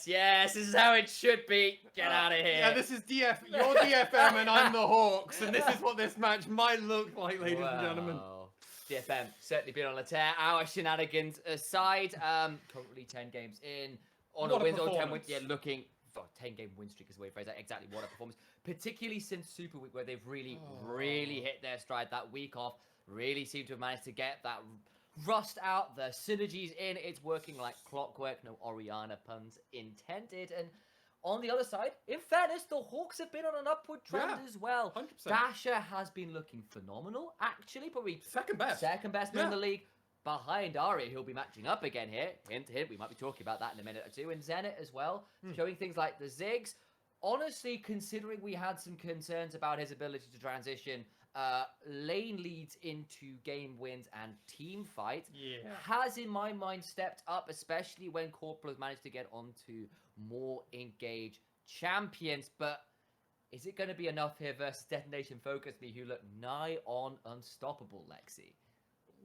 Yes, this is how it should be. Get out of here. Yeah, this is you're DFM and I'm the Hawks, and this is what this match might look like, ladies and gentlemen. DFM certainly been on a tear. Our shenanigans aside, currently 10 games in, on What a win or 10 wins. performance. Yeah, looking 10-game win streak is the way to phrase that. Exactly what a performance. Particularly since Super Week, where they've really hit their stride. That week off really seemed to have managed to get that rust out, the synergies in. It's working like clockwork. No Oriana puns intended. And on the other side, in fairness, the Hawks have been on an upward trend as well. 100%. Dasher has been looking phenomenal, actually. Probably Second best in the league. Behind Ari, who'll be matching up again here. Hint, hint, we might be talking about that in a minute or two. And Zenit as well, showing things like the Ziggs. Honestly, considering we had some concerns about his ability to transition lane leads into game wins and team fights, has in my mind stepped up, especially when Corporal has managed to get onto more engaged champions. But is it going to be enough here versus Detention FocusMe, who look nigh on unstoppable, Lexi?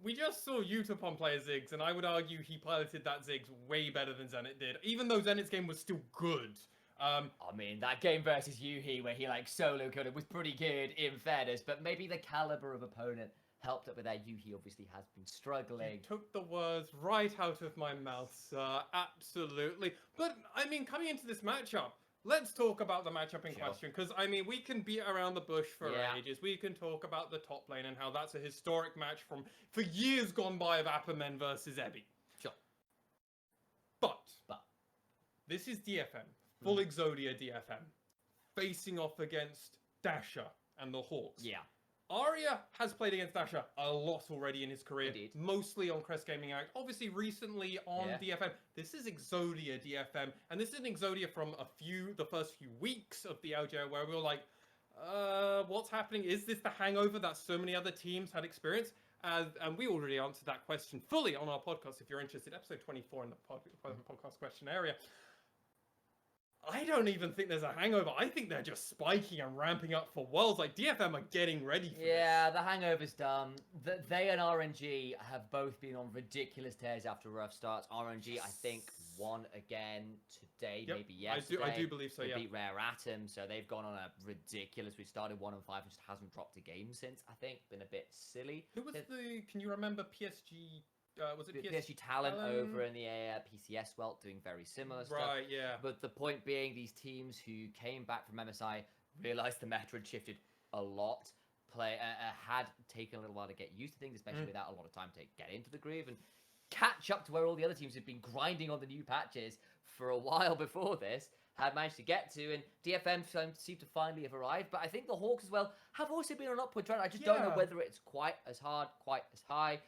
We just saw Utapon play a Ziggs, and I would argue he piloted that Ziggs way better than Zenit did, even though Zenit's game was still good. I mean, that game versus Yuhi, where he solo killed it, was pretty good in fairness, but maybe the caliber of opponent helped up with that. Yuhi obviously has been struggling. You took the words right out of my mouth, sir. Absolutely. But, I mean, coming into this matchup, let's talk about the matchup in question, because, I mean, we can beat around the bush for ages. We can talk about the top lane and how that's a historic match for years gone by of Appermen versus Ebby. Sure. But this is DFM. Full Exodia DFM, facing off against Dasher and the Hawks. Yeah. Arya has played against Dasher a lot already in his career, Indeed. mostly on Crest Gaming Act, obviously recently on DFM. This is Exodia DFM, and this is an Exodia from the first few weeks of the LJL, where we were like, what's happening? Is this the hangover that so many other teams had experienced? And we already answered that question fully on our podcast, if you're interested, episode 24 in the podcast question area. I don't even think there's a hangover. I think they're just spiking and ramping up for Worlds. Like, DFM are getting ready for this. Yeah, the hangover's done. They and RNG have both been on ridiculous tears after rough starts. RNG, I think, won again today, maybe yesterday. I do believe so, They beat Rare Atom, so they've gone on a ridiculous... We started 1-5 and just hasn't dropped a game since, I think. Been a bit silly. Who was Can you remember PSG... was it PSG Talent over in the PCS Welt doing very similar stuff. Right, yeah. But the point being, these teams who came back from MSI realized the meta had shifted a lot. Had taken a little while to get used to things, especially without a lot of time to get into the groove and catch up to where all the other teams had been grinding on the new patches for a while before this, had managed to get to, and DFM seemed to finally have arrived. But I think the Hawks as well have also been on an upward trend. I just don't know whether it's quite as hard, quite as high.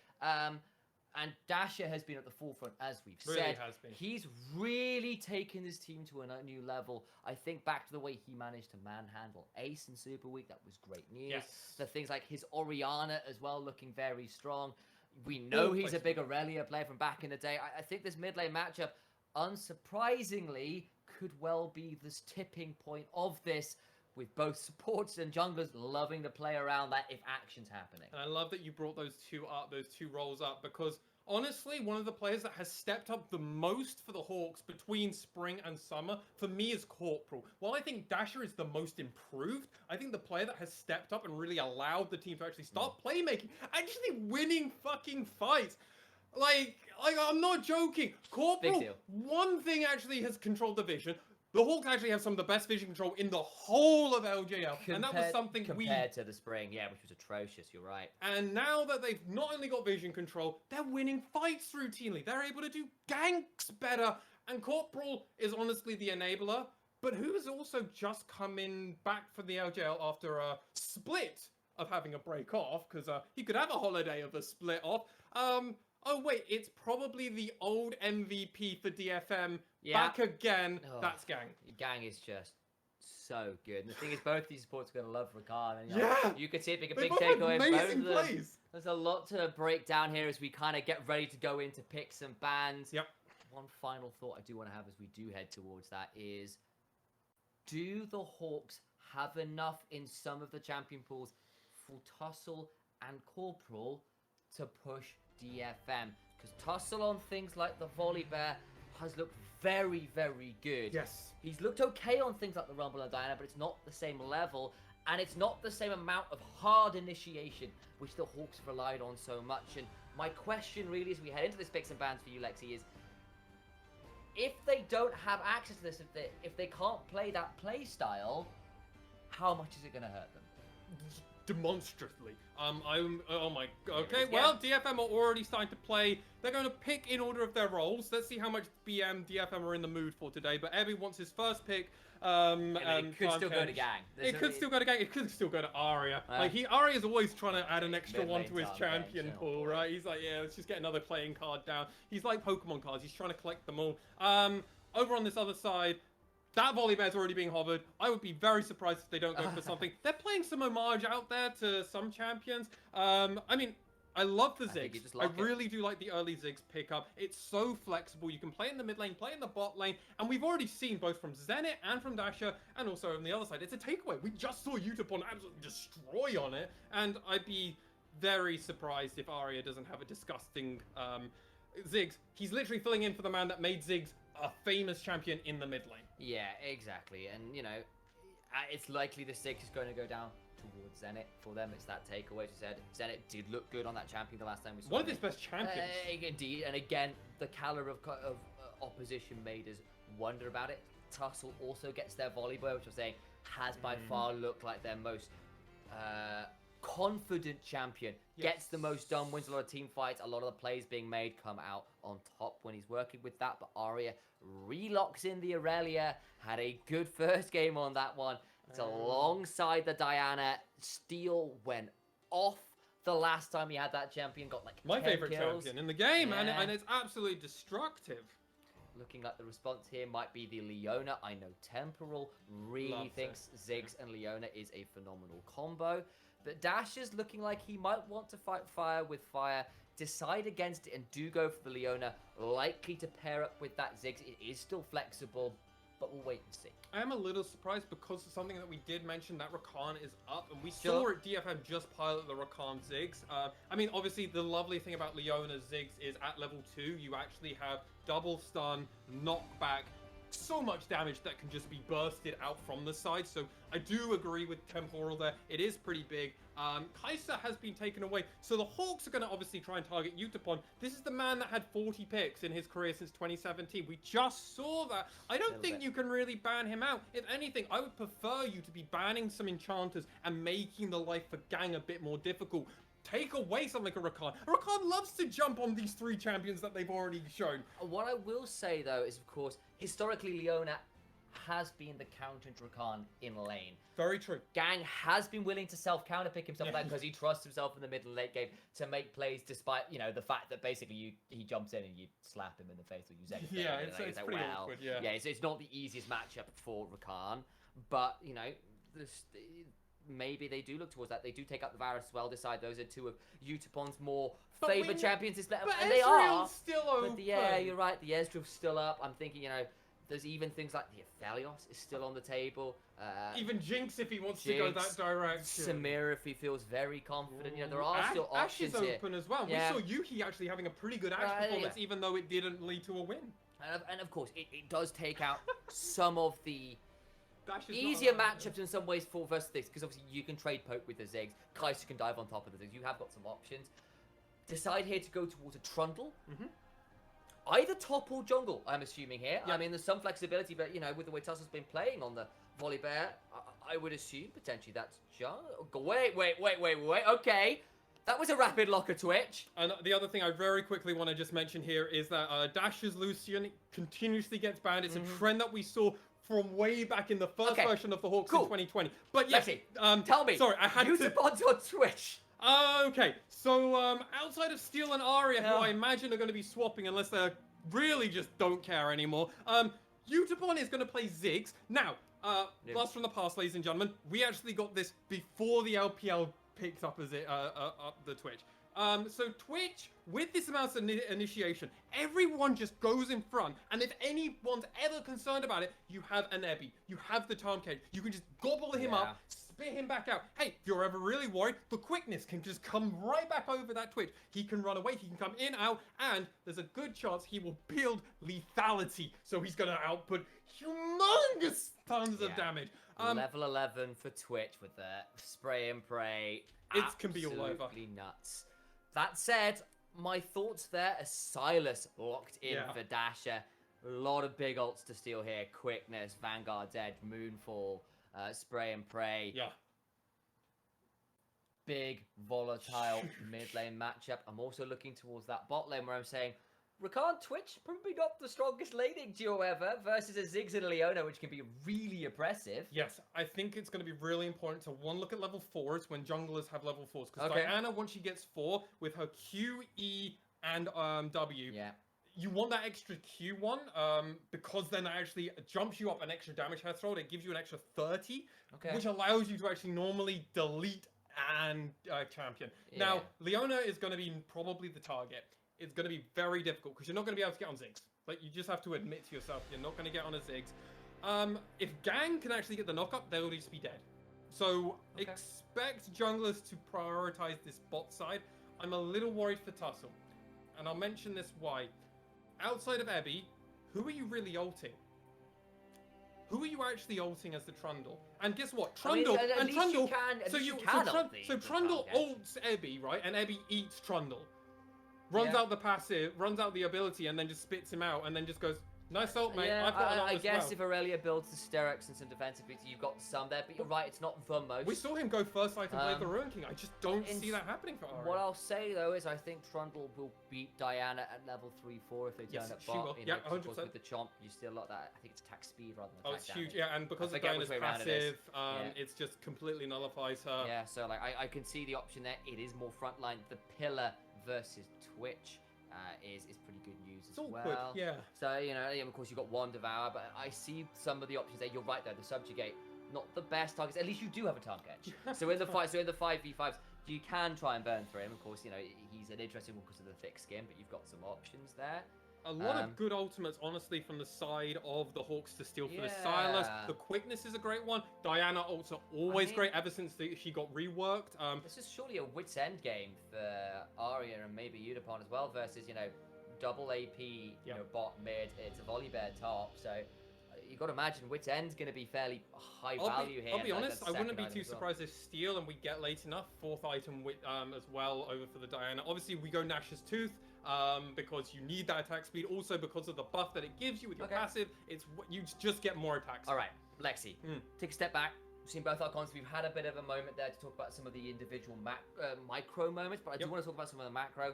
And Dasher has been at the forefront, as we've said. Has been. He's really taken this team to a new level. I think back to the way he managed to manhandle Ace in Super Week. That was great news. Yes. The things like his Oriana as well, looking very strong. We know he's a big Aurelia player from back in the day. I think this mid lane matchup, unsurprisingly, could well be this tipping point of this, with both supports and junglers loving to play around that if action's happening. And I love that you brought those two roles up, because honestly, one of the players that has stepped up the most for the Hawks between spring and summer, for me, is Corporal. While I think Dasher is the most improved, I think the player that has stepped up and really allowed the team to actually start playmaking, actually winning fucking fights. Like, I'm not joking. Corporal, one thing actually has controlled the vision. The Hawks actually have some of the best vision control in the whole of LJL, and that was something compared to the spring, which was atrocious. You're right. And now that they've not only got vision control, they're winning fights routinely. They're able to do ganks better, and Corporal is honestly the enabler. But who has also just come in back from the LJL after a split of having a break off, because he could have a holiday of a split off. Oh wait, it's probably the old MVP for DFM. Back again. That's Gang. Gang is just so good. And the thing is, both these supports are going to love Rakan. And, you could see it being a big takeaway. Amazing plays. There's a lot to break down here as we kind of get ready to go into picks and bans. One final thought I do want to have as we do head towards that is, do the Hawks have enough in some of the champion pools for Tussle and Corporal to push DFM? Because Tussle on things like the Volley Bear has looked very, very good. Yes. He's looked okay on things like the Rumble and Diana, but it's not the same level, and it's not the same amount of hard initiation, which the Hawks have relied on so much. And my question really, as we head into this picks and bans for you, Lexi, is if they don't have access to this, if they can't play that play style, how much is it going to hurt them? Demonstratively. Oh my. Okay. Well, DFM are already starting to play. They're going to pick in order of their roles. Let's see how much DFM are in the mood for today. But Ebby wants his first pick. It could still go to Gang. It could still go to Gang. It could still go to Arya. Like Arya's always trying to add an extra one to his champion pool, right? He's like, yeah, let's just get another playing card down. He's like Pokemon cards. He's trying to collect them all. Over on this other side, that Volibear's already being hovered. I would be very surprised if they don't go for something. They're playing some homage out there to some champions. I mean, I love the Ziggs. I really do like the early Ziggs pickup. It's so flexible. You can play in the mid lane, play in the bot lane, and we've already seen both from Zenit and from Dasher, and also on the other side, it's a takeaway. We just saw Utapon absolutely destroy on it, and I'd be very surprised if Arya doesn't have a disgusting Ziggs. He's literally filling in for the man that made Ziggs a famous champion in the mid lane. Yeah, exactly. And, you know, it's likely the Ziggs is going to go down towards Zenit for them. It's that takeaway, as you said. Zenit did look good on that champion the last time we saw One of his best champions. Indeed. And again, the caliber of opposition made us wonder about it. Tussle also gets their Volibear, which I'm saying has by far looked like their most confident champion. Gets the most done, wins a lot of team fights. A lot of the plays being made come out on top when he's working with that. But Arya relocks in the Aurelia. Had a good first game on that one. It's alongside the Diana. Steel went off the last time he had that champion. Got like my 10 favorite kills. champion in the game, and it's absolutely destructive. Looking like the response here might be the Leona. I know Temporal really thinks Ziggs and Leona is a phenomenal combo. But Dash is looking like he might want to fight fire with fire, decide against it, and do go for the Leona. Likely to pair up with that Ziggs. It is still flexible, but we'll wait and see. I am a little surprised because of something that we did mention, that Rakan is up, and we saw at DFM just pilot the Rakan Ziggs. I mean, obviously, the lovely thing about Leona Ziggs is at level 2, you actually have double stun, knockback, so much damage that can just be bursted out from the side. So I do agree with Temporal there. It is pretty big. Kai'Sa has been taken away. So the Hawks are going to obviously try and target Utapon. This is the man that had 40 picks in his career since 2017. We just saw that. I don't think you can really ban him out. If anything, I would prefer you to be banning some enchanters and making the life for Gang a bit more difficult. Take away something like a Rakan. Rakan loves to jump on these 3 champions that they've already shown. What I will say, though, is, of course, historically, Leona has been the counter to Rakan in lane. Very true. Gang has been willing to self-counter pick himself that because he trusts himself in the mid and late game to make plays despite, you know, the fact that basically he jumps in and you slap him in the face or you Zen. Yeah, it's like, pretty awkward, yeah. Yeah, it's not the easiest matchup for Rakan, but, you know, maybe they do look towards that. They do take up the Varus as well, decide those are 2 of Utapon's more favoured champions. And they are. Still open. But yeah, you're right. The Ezreal's still up. I'm thinking, you know, there's even things like the Aphelios is still on the table. Even Jinx if he wants to go that direction. Samira if he feels very confident. You know, there are still options Ashe is here. open as well. Yeah. We saw Yuki actually having a pretty good Ashe performance, even though it didn't lead to a win. And of course, it does take out some of the easier matchups in some ways for versus this, because obviously you can trade poke with the Ziggs. Kai'Sa can dive on top of the Ziggs. You have got some options. Decide here to go towards a Trundle. Either top or jungle, I'm assuming here. I mean, there's some flexibility, but, you know, with the way Tussle's been playing on the Volibear, I would assume potentially that's jungle. Wait. Okay. That was a rapid locker twitch. And the other thing I very quickly want to just mention here is that Dash's Lucian continuously gets banned. It's a trend that we saw from way back in the first version of the Hawks in 2020. But yes, tell me. Sorry, I had to... Utapons on Twitch. Okay, so outside of Steel and Arya, who I imagine are going to be swapping unless they really just don't care anymore, Utapon is going to play Ziggs. Now, blast from the past, ladies and gentlemen, we actually got this before the LPL picked up as up the Twitch. So Twitch, with this amount of initiation, everyone just goes in front, and if anyone's ever concerned about it, you have an Ebby, you have the Tom Cage, you can just gobble him up, spit him back out. Hey, if you're ever really worried, the quickness can just come right back over that Twitch. He can run away, he can come in, out, and there's a good chance he will build lethality. So he's going to output humongous tons of damage. Level 11 for Twitch with the spray and pray. It can be all over. Absolutely nuts. That said, my thoughts there are Silas locked in for Dasher. A lot of big ults to steal here. Quickness, Vanguard's Edge, Moonfall, spray and pray. Yeah. Big, volatile mid lane matchup. I'm also looking towards that bot lane where I'm saying, Rakan Twitch, probably not the strongest laning duo ever, versus a Ziggs and a Leona, which can be really oppressive. Yes, I think it's going to be really important to, one, look at level 4s when junglers have level 4s. Because Diana, once she gets 4, with her Q, E, and W, you want that extra Q1, because then it actually jumps you up an extra damage her throw. It gives you an extra 30, which allows you to actually normally delete and champion. Now, Leona is going to be probably the target. It's going to be very difficult because you're not going to be able to get on Ziggs. Like, you just have to admit to yourself you're not going to get on a Ziggs. If Gang can actually get the knockup, they'll just be dead. So expect junglers to prioritize this bot side. I'm a little worried for Tussle. And I'll mention this why. Outside of Ebby, who are you really ulting? Who are you actually ulting as the Trundle? And guess what? Trundle and Trundle. So Trundle ults Ebby, right? And Ebby eats Trundle. Runs out the passive, runs out the ability, and then just spits him out, and then just goes, nice ult, mate. I've got an ult I as guess well. if Aurelia builds the Sterix and some defensive ability, you've got some there, but you're right, it's not the most. We saw him go first item play the Ruin King. I just don't see that happening for Aria. What I'll say, though, is I think Trundle will beat Diana at level 3-4 if they turn up bot. Will. Yeah, 100%. With the Chomp, you still lot that. I think it's attack speed rather than attack it's damage. huge, yeah, and because of Diana's passive, it's just completely nullifies her. Yeah, so like I can see the option there. It is more frontline. The Pillar versus Twitch. Is pretty good news as well. Yeah. So, you know, of course, you've got one Devour, but I see some of the options there. You're right there, the Subjugate, not the best targets. At least you do have a target edge. So in the 5v5s, you can try and burn through him. Of course, you know, he's an interesting one because of the thick skin, but you've got some options there. A lot of good ultimates, honestly, from the side of the Hawks to steal for the Silas. The quickness is a great one. Diana ults are always great ever since she got reworked. This is surely a wit's end game for Arya and maybe Udapon as well versus, you know, double AP, you know, bot mid. It's a Volibear top, so you've got to imagine wit's end's going to be fairly high value here. I'll be honest, I wouldn't be too surprised if steal and we get late enough 4th item with as well over for the Diana. Obviously, we go Nash's Tooth. Because you need that attack speed, also because of the buff that it gives you with your passive, you just get more attacks. All right, Lexi, take a step back. We've seen both our cons. We've had a bit of a moment there to talk about some of the individual micro moments, but I do want to talk about some of the macro.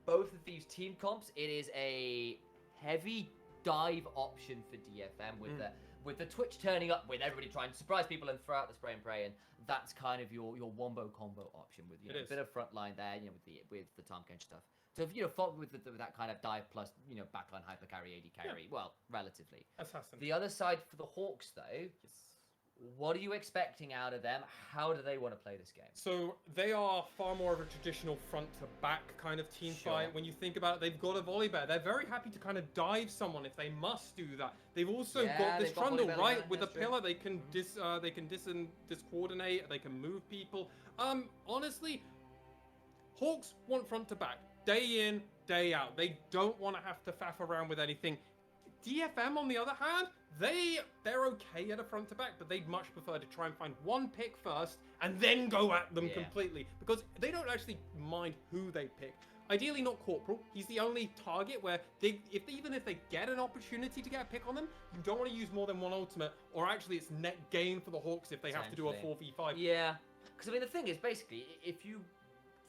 Both of these team comps, it is a heavy dive option for DFM with the Twitch turning up, with everybody trying to surprise people and throw out the spray and pray, and that's kind of your wombo combo option with a bit of front line there, you know, with the Tom Kench stuff. So if you know, fought with that kind of dive plus, you know, backline hyper carry, AD carry, well, relatively. Assassin. The other side for the Hawks, though, what are you expecting out of them? How do they want to play this game? So they are far more of a traditional front to back kind of team fight. When you think about it, they've got a Volibear. They're very happy to kind of dive someone if they must do that. They've also got this Trundle, right? With a pillar, they can discoordinate, they can move people. Honestly, Hawks want front to back. Day in, day out. They don't want to have to faff around with anything. DFM, on the other hand, they're okay at a front to back, but they'd much prefer to try and find one pick first and then go at them completely, because they don't actually mind who they pick. Ideally not Corporal. He's the only target where even if they get an opportunity to get a pick on them, you don't want to use more than one ultimate, or actually it's net gain for the Hawks if they have to do a 4v5. Yeah, because I mean the thing is, basically, if you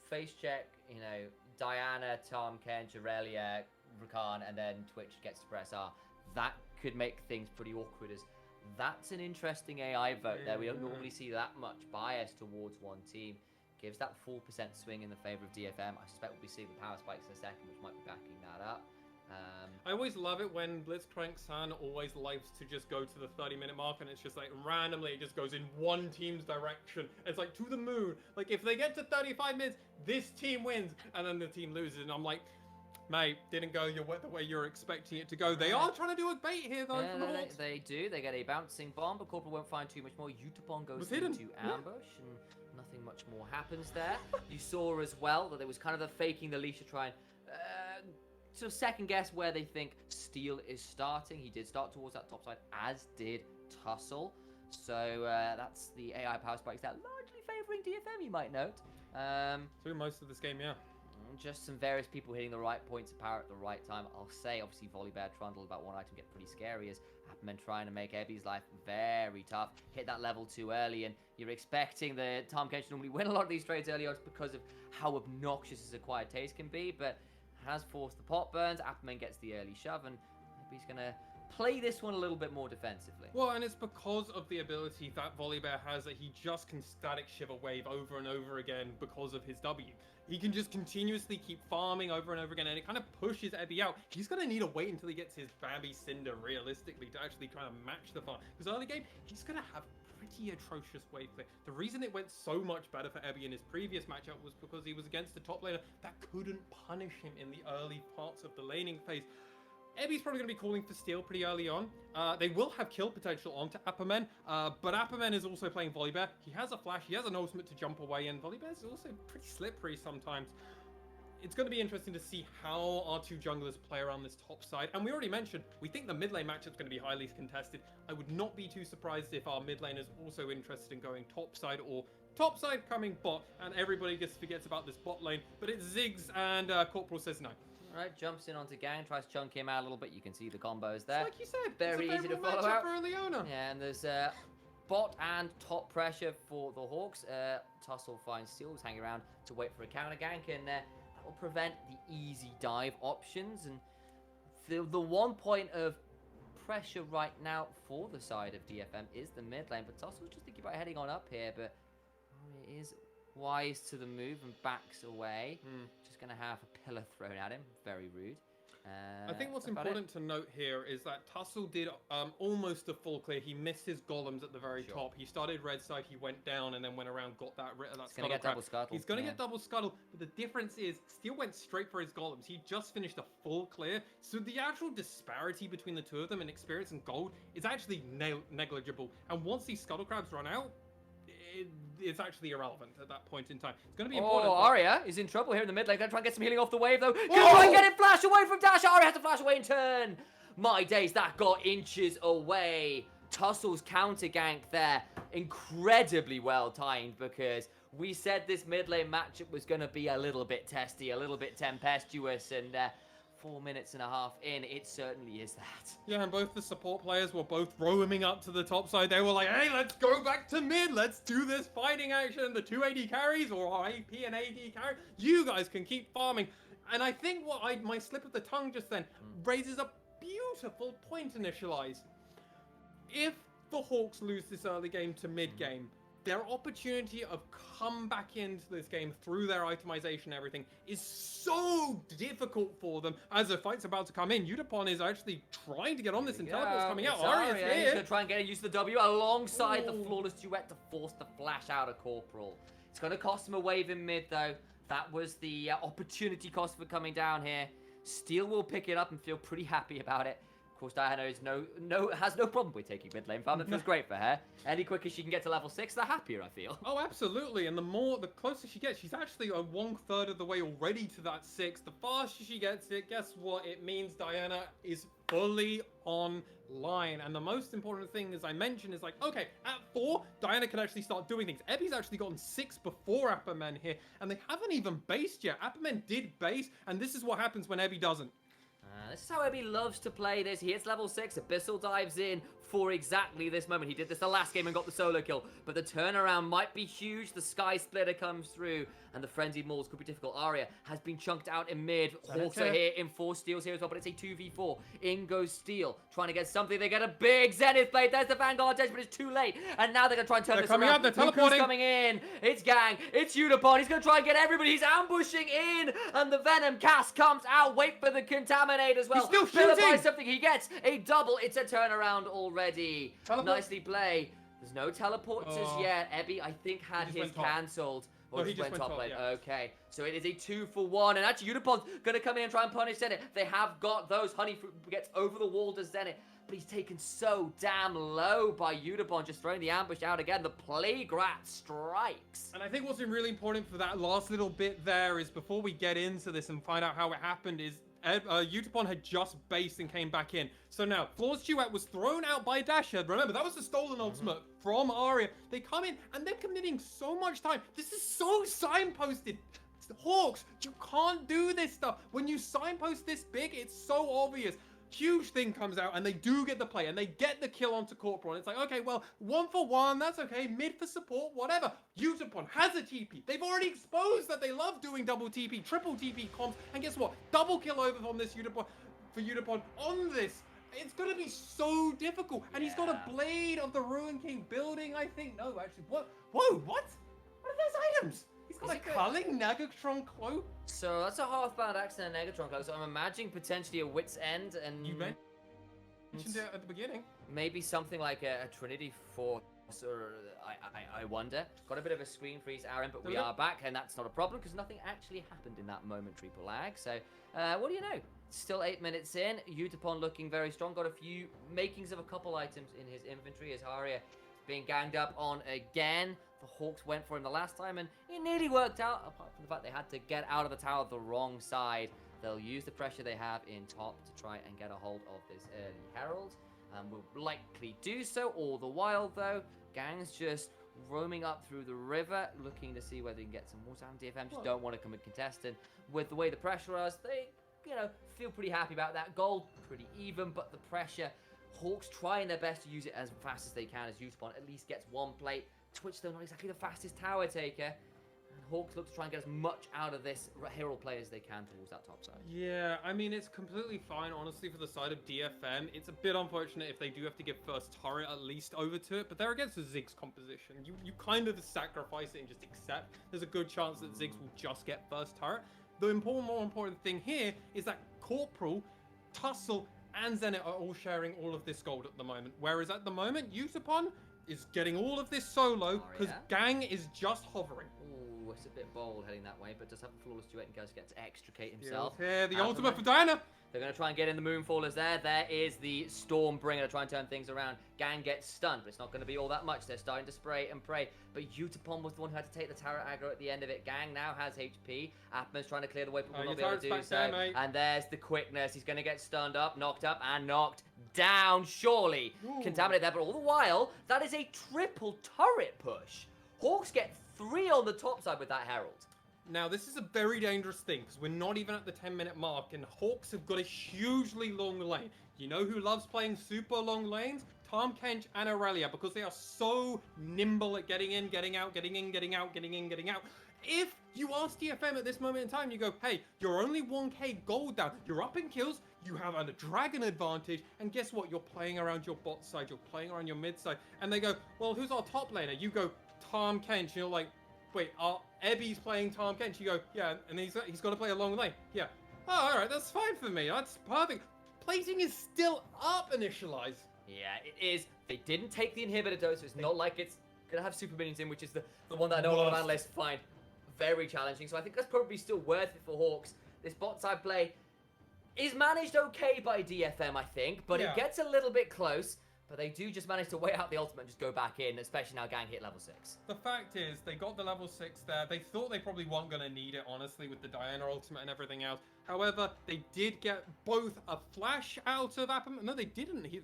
face check, you know, Diana, Tom, Kench, Aurelia, Rakan, and then Twitch gets to press R, that could make things pretty awkward. As that's an interesting AI vote there. We don't normally see that much bias towards one team. Gives that 4% swing in the favor of DFM. I suspect we'll be seeing the power spikes in a second, which might be backing that up. I always love it when Blitzcrank San always likes to just go to the 30-minute mark, and it's just like randomly it just goes in one team's direction. It's like to the moon. Like if they get to 35 minutes, this team wins, and then the team loses. And I'm like, Mate, didn't go the way you're expecting it to go. They are trying to do a bait here, though, Yeah, from the Hawks. they do. They get a bouncing bomb, but Corporal won't find too much more. Utapon goes hidden. into ambush, and nothing much more happens there. You saw as well that there was kind of the faking the leash to try and sort of second guess where they think Steel is starting. He did start towards that top side, as did Tussle. So that's the AI power spikes that largely favoring DFM, you might note. Through most of this game, yeah. Just some various people hitting the right points of power at the right time. I'll say, obviously, Volibear Trundle about one item get pretty scary as Appleman trying to make Ebby's life very tough. Hit that level too early, and you're expecting the Tom Kench to normally win a lot of these trades early on because of how obnoxious his acquired taste can be, but has forced the pot burns. Appleman gets the early shove, and maybe he's going to play this one a little bit more defensively. Well, and it's because of the ability that Volibear has that he just can static Shiver Wave over and over again because of his W. He can just continuously keep farming over and over again, and it kind of pushes Ebby out. He's going to need to wait until he gets his Bambi Cinder realistically to actually try and match the farm. Because early game, he's going to have pretty atrocious wave play. The reason it went so much better for Ebby in his previous matchup was because he was against a top laner that couldn't punish him in the early parts of the laning phase. Ebby's probably going to be calling for steal pretty early on. They will have kill potential onto Appamen, but Appamen is also playing Volibear. He has a flash, he has an ultimate to jump away, and Volibear is also pretty slippery sometimes. It's going to be interesting to see how our two junglers play around this top side. And we already mentioned, we think the mid lane matchup is going to be highly contested. I would not be too surprised if our mid lane is also interested in going top side or top side coming bot, and everybody just forgets about this bot lane. But it's Ziggs, and Corporal says no. Right, jumps in onto Gang, tries to chunk him out a little bit. You can see the combos there. Like you said, very it's a easy to follow matchup out. for a Leona. Yeah, and there's bot and top pressure for the Hawks. Tussle finds Steel's hanging around to wait for a counter gank, and that will prevent the easy dive options. And the one point of pressure right now for the side of DFM is the mid lane, but Tussle's just thinking about heading on up here, but it is wise to the move and backs away. Just going to have a pillar thrown at him. Very rude. I think what's important to note here is that Tussle did almost a full clear. He missed his golems at the very top. He started red side, he went down, and then went around, got that scuttle crab. Double scuttle. He's going to get double scuttle, but the difference is Steel went straight for his golems. He just finished a full clear, so the actual disparity between the two of them in experience and gold is actually negligible. And once these scuttle crabs run out, it's actually irrelevant at that point in time. It's going to be important. Oh, Arya is in trouble here in the mid lane. Gonna try and get some healing off the wave, though. Gonna try and get it flash away from Dash. Arya has to flash away in turn. My days, that got inches away. Tussle's counter gank there. Incredibly well timed, because we said this mid lane matchup was going to be a little bit testy, a little bit tempestuous, and 4 minutes and a half in, it certainly is that. Yeah, and both the support players were both roaming up to the top side. They were like, hey, let's go back to mid. Let's do this fighting action. The 2 AD carries or our AP and AD carry. You guys can keep farming. And I think my slip of the tongue just then raises a beautiful point, Initialize. If the Hawks lose this early game to mid game, their opportunity of come back into this game through their itemization and everything is so difficult for them as the fight's about to come in. Utapon is actually trying to get on this, and teleport's coming out. Arya's here. He's going to try and get use the W alongside the flawless duet to force the flash out of Corporal. It's going to cost him a wave in mid, though. That was the opportunity cost for coming down here. Steel will pick it up and feel pretty happy about it. Of course, Diana is has no problem with taking mid lane farm. It feels great for her. Any quicker she can get to level 6, the happier I feel. Oh, absolutely. And the closer she gets, she's actually 1/3 of the way already to that 6. The faster she gets it, guess what? It means Diana is fully online. And the most important thing, as I mentioned, is like, okay, at 4, Diana can actually start doing things. Ebby's actually gotten 6 before Appamen here, and they haven't even based yet. Appamen did base, and this is what happens when Ebby doesn't. This is how Ebby loves to play this. He hits level 6. Abyssal dives in for exactly this moment. He did this the last game and got the solo kill. But the turnaround might be huge. The Sky Splitter comes through. And the Frenzied Mauls could be difficult. Arya has been chunked out in mid. Hawks are here in 4. Steel's here as well. But it's a 2v4. In goes Steel. Trying to get something. They get a big Zenith Blade. There's the Vanguard Dash, but it's too late. And now they're going to try and turn this around. Up, they're teleporting. Coming in. It's Gang. It's Utapon. He's going to try and get everybody. He's ambushing in. And the Venom cast comes out. Wait for the Contaminate as well. He's still shooting. Something. He gets a double. It's a turnaround already. Nicely played. There's no teleports as yet. Ebby, I think, had his cancelled. Or No, he just went top lane. yeah. Okay, so it is a 2-for-1, and actually Unipon's gonna come in and try and punish Zenit. They have got those. Honeyfruit gets over the wall to Zenit, but he's taken so damn low by Unipon, just throwing the ambush out again. The Plague Rat strikes. And I think what's been really important for that last little bit there is, before we get into this and find out how it happened, is Utapon had just based and came back in. So now, Flaw's Duet was thrown out by Dasher. Remember, that was the stolen ultimate from Arya. They come in, and they're committing so much time. This is so signposted. Hawks, you can't do this stuff. When you signpost this big, it's so obvious. Huge thing comes out, and they do get the play, and they get the kill onto Corporal. And it's like, okay, well, 1-for-1, that's okay. Mid for support, whatever. Utapon has a TP. They've already exposed that they love doing double TP, triple TP comps, and guess what? Double kill over from this Utapon for Utapon on this. It's going to be so difficult. And he's got a Blade of the Ruin King building, I think. No, actually, what? Whoa, what? What are those items? He's got a culling Negatron cloak. So that's a half-bound axe and a Negatron cloak. So I'm imagining potentially a Wit's End, and You mentioned it at the beginning. maybe something like a Trinity Force, or I wonder. Got a bit of a screen freeze, Aaron, but we are back, and that's not a problem because nothing actually happened in that momentary lag. So what do you know? Still 8 minutes in. Utapon looking very strong. Got a few makings of a couple items in his inventory as Arya being ganged up on again. The Hawks went for him the last time, and it nearly worked out, apart from the fact they had to get out of the tower the wrong side. They'll use the pressure they have in top to try and get a hold of this early Herald, and will likely do so. All the while, though, Gang's just roaming up through the river, looking to see whether they can get some water. And DFM just don't want to come and contest, and with the way the pressure is, they, feel pretty happy about that. Gold, pretty even, but the pressure, Hawks trying their best to use it as fast as they can, as Utapon at least gets one plate. Twitch, though, not exactly the fastest tower taker. And Hawks look to try and get as much out of this Herald play as they can towards that top side. Yeah, I mean, it's completely fine, honestly, for the side of DFM. It's a bit unfortunate if they do have to give first turret at least over to it, but they're against the Ziggs composition. You kind of sacrifice it and just accept. There's a good chance that Ziggs will just get first turret. The more important thing here is that Corporal, Tussle, and Zenit are all sharing all of this gold at the moment. Whereas at the moment, Utapon is getting all of this solo because Gang is just hovering. Ooh, it's a bit bold heading that way, but does have a flawless duet and does get to extricate himself. Yeah, the ultimate for Diana. They're going to try and get in the Moonfallers there. There is the Stormbringer to try and turn things around. Gang gets stunned, but it's not going to be all that much. They're starting to spray and pray. But Utapon was the one who had to take the Tara aggro at the end of it. Gang now has HP. Atman's trying to clear the way, but will not be able to do so. There, and there's the quickness. He's going to get stunned up, knocked down. Surely. Ooh. Contaminate there, but all the while, that is a triple turret push. Hawks get 3 on the top side with that Herald. Now, this is a very dangerous thing because we're not even at the 10-minute mark, and Hawks have got a hugely long lane. You know who loves playing super long lanes? Tahm Kench and Aurelia, because they are so nimble at getting in, getting out, getting in, getting out, getting in, getting out. If you ask DFM at this moment in time, you go, hey, you're only 1k gold down, you're up in kills, you have a dragon advantage, and guess what? You're playing around your bot side, you're playing around your mid side, and they go, well, who's our top laner? You go, Tahm Kench, and you're like, wait, Ebby's playing Tahm Kench. You go, yeah, and he's got to play a long lane. Yeah. Oh, all right, that's fine for me. That's perfect. Plating is still up initialized. Yeah, it is. They didn't take the inhibitor dose, so it's not like it's going to have super minions in, which is the one that I know a lot of analysts find very challenging. So I think that's probably still worth it for Hawks. This bot side play is managed okay by DFM, I think, but it gets a little bit close. But they do just manage to wait out the ultimate and just go back in, especially now Gang hit level 6. The fact is, they got the level 6 there. They thought they probably weren't going to need it, honestly, with the Diana ultimate and everything else. However, they did get both a flash out of Appam. No, they didn't. He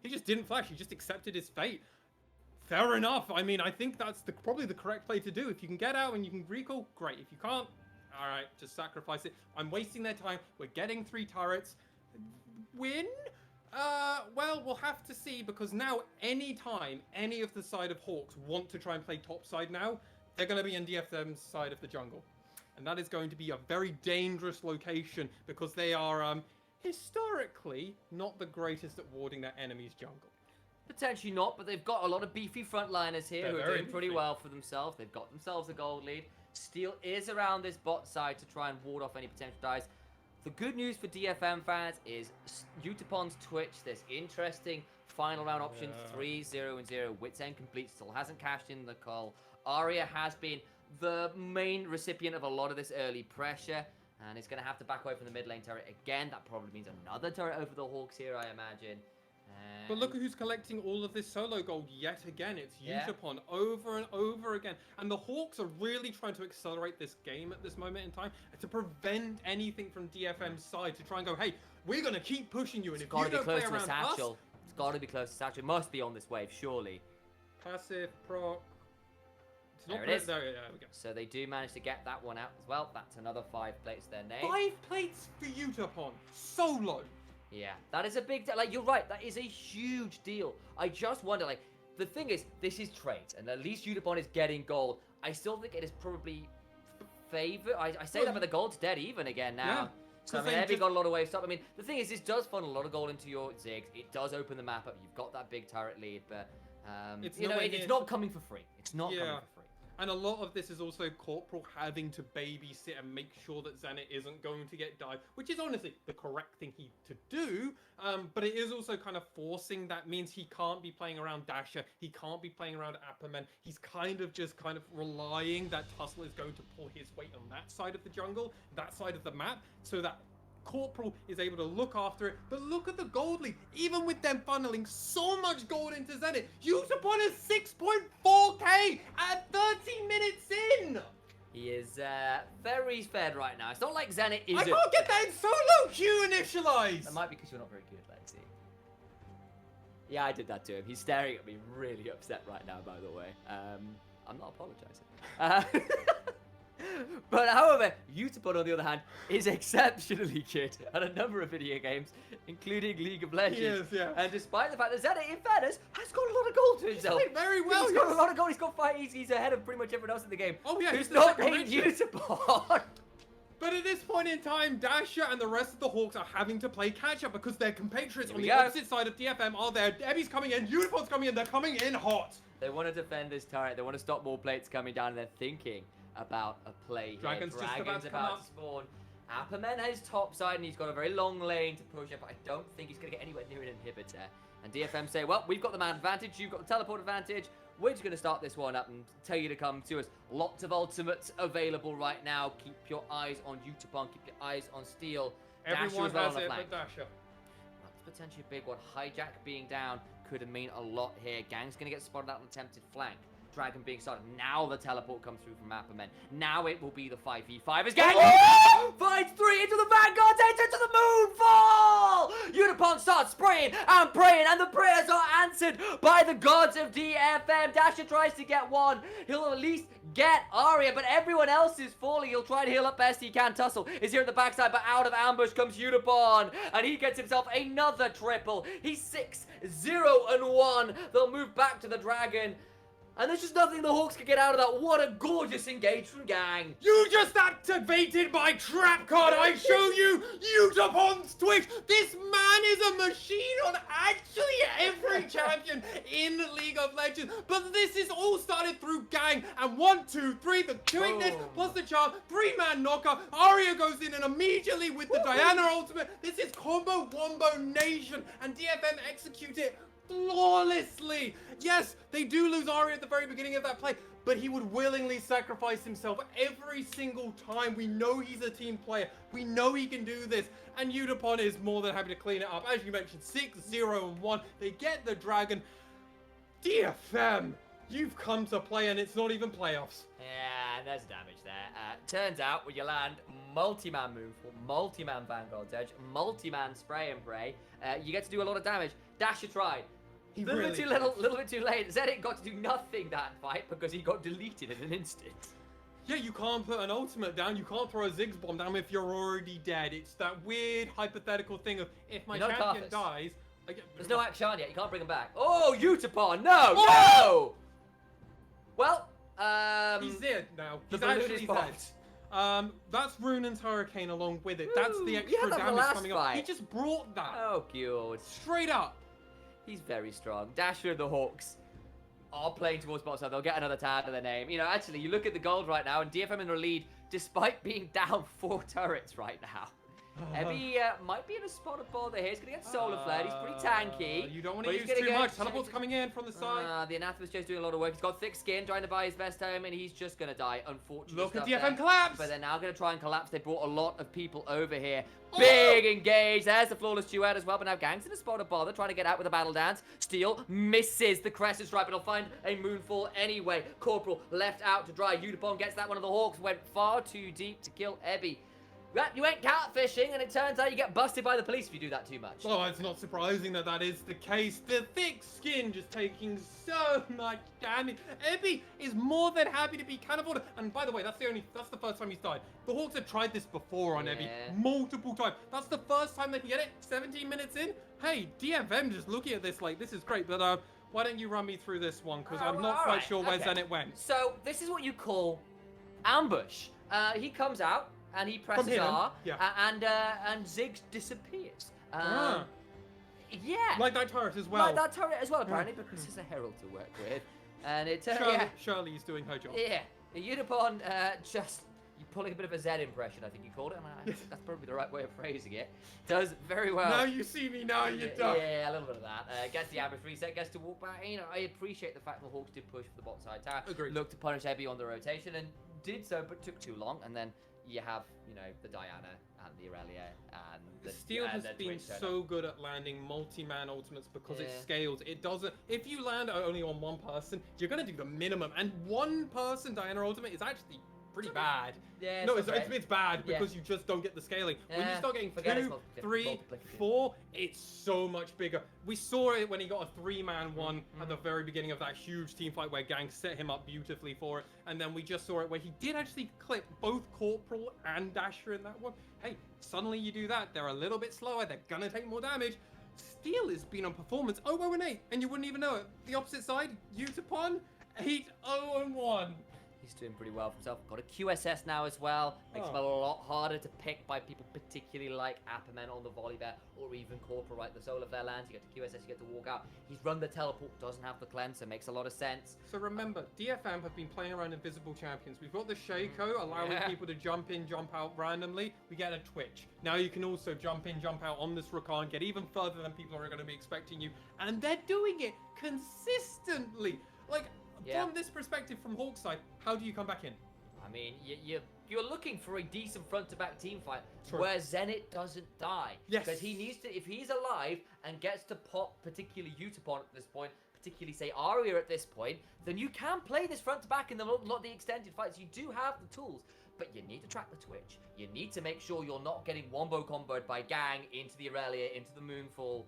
just didn't flash. He just accepted his fate. Fair enough. I mean, I think that's probably the correct play to do. If you can get out and you can recall, great. If you can't, all right, just sacrifice it. I'm wasting their time. We're getting 3 turrets. Win? Well, we'll have to see, because now anytime any of the side of Hawks want to try and play top side now, they're going to be in DFM's side of the jungle. And that is going to be a very dangerous location because they are, historically, not the greatest at warding their enemy's jungle. Potentially not, but they've got a lot of beefy frontliners here who are doing pretty well for themselves. They've got themselves a gold lead. Steel is around this bot side to try and ward off any potential dives. The good news for DFM fans is Utapon's Twitch, this interesting final round option, Yeah. 3-0-0. Wits End complete, still hasn't cashed in the call. Arya has been the main recipient of a lot of this early pressure, and he's going to have to back away from the mid lane turret again. That probably means another turret over the Hawks here, I imagine. But look at who's collecting all of this solo gold yet again. It's Yeah. Utapon over and over again. And the Hawks are really trying to accelerate this game at this moment in time to prevent anything from DFM's side to try and go, hey, we're going to keep pushing you. And It's if got you to be don't play close to a around us... satchel. It's got to be close to satchel. It must be on this wave, surely. Passive, proc... It's There not it is. There we go. So they do manage to get that one out as well. That's another 5 plates to their name. 5 plates for Utapon. Solo. Yeah, that is a big deal. Like, you're right, that is a huge deal. I just wonder, like, the thing is, this is trades, and at least Utapon is getting gold. I still think it is probably favored. I say that, but the gold's dead even again now. Yeah, So, I 'cause mean, they Heavy just- got a lot of waves up. I mean, the thing is, this does funnel a lot of gold into your Ziggs. It does open the map up. You've got that big turret lead, but, It's you know, nowhere it's near- not coming for free. It's not Yeah. coming for free. And a lot of this is also Corporal having to babysit and make sure that Zenit isn't going to get died, which is honestly the correct thing to do. But it is also kind of forcing. That means he can't be playing around Dasher. He can't be playing around Apperman. He's kind of relying that Tussle is going to pull his weight on that side of the jungle, that side of the map, so that Corporal is able to look after it. But look at the gold lead. Even with them funneling so much gold into Zenit, Utapon is 6.4k at 30 minutes in. He is very fed right now. It's not like Zenit is. I can't get that in solo queue initialized. That might be because you're not very good, Lexi. Yeah, I did that to him. He's staring at me really upset right now, by the way. I'm not apologizing. But however, Utapon, on the other hand, is exceptionally good at a number of video games, including League of Legends. He is, yeah. And despite the fact that Zenit, in fairness, has got a lot of gold to himself. played very well, He's got a yes. lot of gold. He's got 5. He's ahead of pretty much everyone else in the game. Oh, yeah, Who's he's the not second named richest. Utapon. But at this point in time, Dasher and the rest of the Hawks are having to play catch up because their compatriots Here on we the go. opposite side of DFM are there. Debbie's coming in, Utapon's coming in, they're coming in hot. They want to defend this turret. They want to stop more plates coming down. And they're thinking about a play here. Dragon's just about to come about up. to spawn. Apperman has top side, and he's got a very long lane to push up. But I don't think he's going to get anywhere near an inhibitor. And DFM say, well, we've got the man advantage. You've got the teleport advantage. We're just going to start this one up and tell you to come to us. Lots of ultimates available right now. Keep your eyes on Utapon. Keep your eyes on Steel. Dasher Everyone as well has on the it flank. but Dasher. That's potentially a big one. Hijack being down could mean a lot here. Gang's going to get spotted out on the attempted flank. Dragon being started. Now the teleport comes through from Apperman. Now it will be the 5v5 as Gang finds 3 into the Vanguard, takes it to the moonfall! Utapon starts spraying and praying, and the prayers are answered by the gods of DFM. Dasher tries to get one. He'll at least get Arya, but everyone else is falling. He'll try to heal up best he can. Tussle is here at the backside, but out of ambush comes Utapon, and he gets himself another triple. He's 6-0-1. They'll move back to the Dragon. And there's just nothing the Hawks can get out of that. What a gorgeous engage from Gang. You just activated my trap card. I show you Utapon's Twitch. This man is a machine on actually every champion in League of Legends. But this is all started through Gang. And 1, 2, 3, the quickness Boom. plus the charm. 3-man knocker. Arya goes in and immediately with the Diana ultimate. This is combo wombo nation. And DFM execute it flawlessly. Yes, they do lose Arya at the very beginning of that play, but he would willingly sacrifice himself every single time. We know he's a team player. We know he can do this. And Utapon is more than happy to clean it up. As you mentioned, 6-0-1. They get the Dragon. DFM, you've come to play and it's not even playoffs. Yeah, there's damage there. Turns out when you land multi-man move, multi-man Vanguard's Edge, multi-man spray and pray, you get to do a lot of damage. Dasher tried. He Little really bit too late. Zenit got to do nothing that fight because he got deleted in an instant. Yeah, you can't put an ultimate down. You can't throw a Ziggs bomb down if you're already dead. It's that weird hypothetical thing of if my You know champion Carthus. dies, I get... There's no action yet. You can't bring him back. Oh, Utapon! No, Oh! no! Well, He's dead now. the He's balloon actually is dead. popped. That's Runan's Hurricane along with it. That's Ooh, the yeah, extra that was the damage last coming up. fight. He just brought that. Oh, good. Straight up. He's very strong. Dasher and the Hawks are playing towards bottom side. They'll get another tab to their name. You know, actually, you look at the gold right now, and DFM in the lead, despite being down 4 turrets right now. Ebby might be in a spot of bother here. He's going to get solar flared. He's pretty tanky. You don't want but to he's use gonna too get much. Teleport's coming in from the side. The Anathema's just doing a lot of work. He's got thick skin, trying to buy his best home, and he's just going to die. Unfortunately, Look at there. DFM collapse. But they're now going to try and collapse. They brought a lot of people over here. Big engage. There's the flawless duet as well. But now Gang's in a spot of bother, trying to get out with a battle dance. Steel misses the crescent strike, but he'll find a moonfall anyway. Corporal left out to dry. Udapon gets that one of the Hawks. Went far too deep to kill Ebby. You ain't catfishing, and it turns out you get busted by the police if you do that too much. Oh, it's not surprising that that is the case. The thick skin just taking so much damage. Ebby is more than happy to be cannibalized. And by the way, that's the first time he's died. The Hawks have tried this before on Ebby multiple times. That's the first time they can get it. 17 minutes in. Hey, DFM just looking at this like this is great, but why don't you run me through this one? Because I'm not quite sure where Zenit went. So this is what you call ambush. He comes out. And he presses R, and Ziggs disappears. Yeah. Like that turret as well. Like that turret as well, apparently, because there's a herald to work with. And it Shirley's doing her job. Yeah. Udapon you're pulling a bit of a Z impression, I think you called it. I think that's probably the right way of phrasing it. Does very well. Now you see me, now you don't. Yeah, a little bit of that. Gets the ambush reset, gets to walk back. You know, I appreciate the fact the Hawks did push for the bot side tower. Agreed. Looked to punish Ebby on the rotation and did so, but took too long. And then you have, the Diana and the Aurelia and the Steel has been so good at landing multi-man ultimates because it scales. It doesn't. If you land only on one person, you're gonna do the minimum, and one person Diana ultimate is actually pretty bad. Yeah. No, it's bad because you just don't get the scaling. When you start getting 2, 3, 4, it's so much bigger. We saw it when he got a 3-man one at the very beginning of that huge team fight where Gang set him up beautifully for it, and then we just saw it where he did actually clip both Corporal and Dasher in that one. Hey, suddenly you do that, they're a little bit slower, they're gonna take more damage. Steel has been on performance 0-8, and you wouldn't even know it. The opposite side, Utapon, 8-0-1. He's doing pretty well for himself. Got a QSS now as well. Makes him a lot harder to pick by people particularly like Apperman on the volley there, or even Corporal, right? The solar flare lands, you get to QSS, you get to walk out. He's run the teleport, doesn't have the cleanse, so makes a lot of sense. So remember, DFM have been playing around invisible champions. We've got the Shaco, allowing people to jump in, jump out randomly. We get a Twitch. Now you can also jump in, jump out on this Rakan, get even further than people are going to be expecting you. And they're doing it consistently. Like, from this perspective, from Hawk's side, how do you come back in? I mean, you're looking for a decent front-to-back team fight where Zenit doesn't die. Yes. Because he needs to, if he's alive and gets to pop particularly Utapon at this point, particularly say Arya at this point, then you can play this front-to-back in the lot of the extended fights. You do have the tools, but you need to track the Twitch. You need to make sure you're not getting wombo comboed by Gang into the Aurelia, into the Moonfall,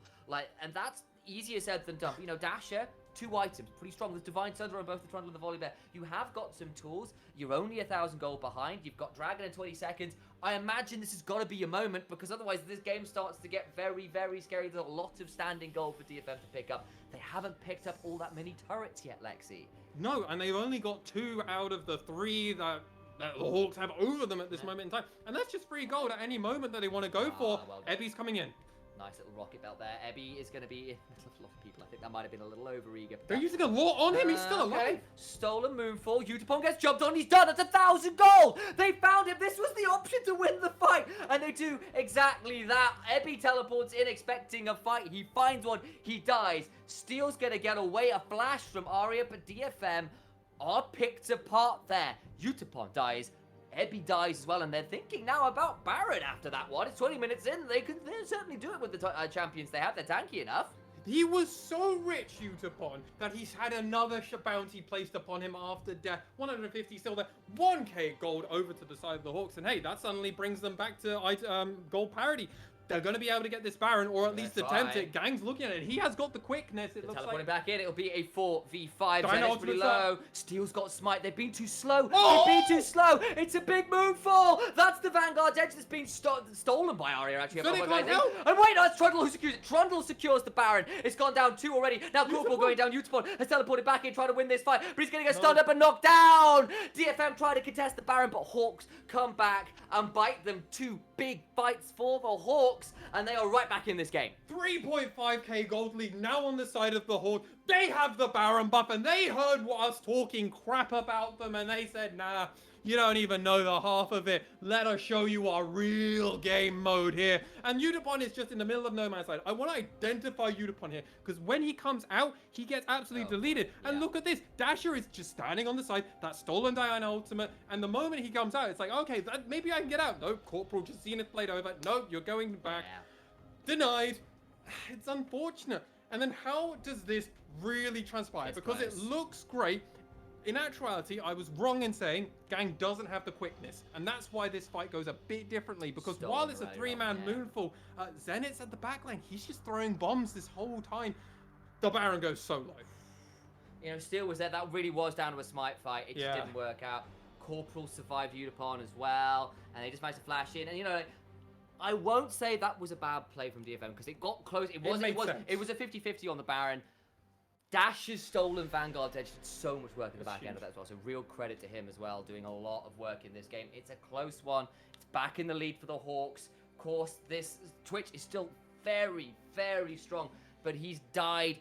and that's easier said than done. Dasher, 2 items, pretty strong. There's Divine Thunder on both the Trundle and the Volley Bear. You have got some tools. You're only 1,000 gold behind. You've got Dragon in 20 seconds. I imagine this has got to be your moment, because otherwise this game starts to get very, very scary. There's a lot of standing gold for DFM to pick up. They haven't picked up all that many turrets yet, Lexi. No, and they've only got 2 out of the 3 that the Hawks have over them at this moment in time. And that's just free gold at any moment that they want to go for. Well, Ebby's coming in. Nice little rocket belt there. Ebby is going to be a lot of people. I think that might have been a little over-eager. They're using a lot on him. He's still alive. Stolen Moonfall. Utapon gets jumped on. He's done. That's 1,000 gold. They found him. This was the option to win the fight. And they do exactly that. Ebby teleports in expecting a fight. He finds one. He dies. Steel's going to get away. A flash from Arya, but DFM are picked apart there. Utapon dies. Ebby dies as well, and they're thinking now about Baron after that one. It's 20 minutes in. They can certainly do it with the champions they have. They're tanky enough. He was so rich, Utapon, that he's had another bounty placed upon him after death. 150 still there. 1k gold over to the side of the Hawks, and hey, that suddenly brings them back to gold parity. They're going to be able to get this Baron, or at least attempt it. Gang's looking at it. He has got the quickness. It looks like. Teleporting back in. It'll be a 4v5. Dino pretty low. Steel's got smite. They've been too slow. They've been too slow. It's a big moonfall. That's the Vanguard's edge that's been stolen by Arya, actually. So they can't help. And wait, no, it's Trundle who secures it. Trundle secures the Baron. It's gone down 2 already. Now Corporal going down. Utapon has teleported back in, trying to win this fight. But he's going to get stunned up and knocked down. DFM trying to contest the Baron, but Hawks come back and bite them. 2 big fights for the Hawks, and they are right back in this game. 3.5k gold lead now on the side of the Horde. They have the Baron buff, and they heard us talking crap about them, and they said, nah, You don't even know the half of it. Let us show you our real game mode here. And Udapon is just in the middle of no man's land. I want to identify Udapon here, because when he comes out, he gets absolutely deleted. And look at this. Dasher is just standing on the side. That stolen Diana ultimate. And the moment he comes out, it's like, okay, maybe I can get out. No, Corporal just Zenith Blade over. No, you're going back. Denied. It's unfortunate. And then how does this really transpire? It's because close. it looks great. In actuality, I was wrong in saying Gang doesn't have the quickness. And that's why this fight goes a bit differently. Because while it's a three-man moonfall, Zenith's at the back lane. He's just throwing bombs this whole time. The Baron goes solo. You know, Steel was there. That really was down to a smite fight. It just didn't work out. Corporal survived Udapon as well. And they just managed to flash in. And, you know, like, I won't say that was a bad play from DFM because it got close. It was a 50-50 on the Baron. Dash's stolen Vanguard Edge did so much work in the back end of that as well. So real credit to him as well, doing a lot of work in this game. It's a close one. It's back in the lead for the Hawks. Of course, this Twitch is still very, very strong, but he's died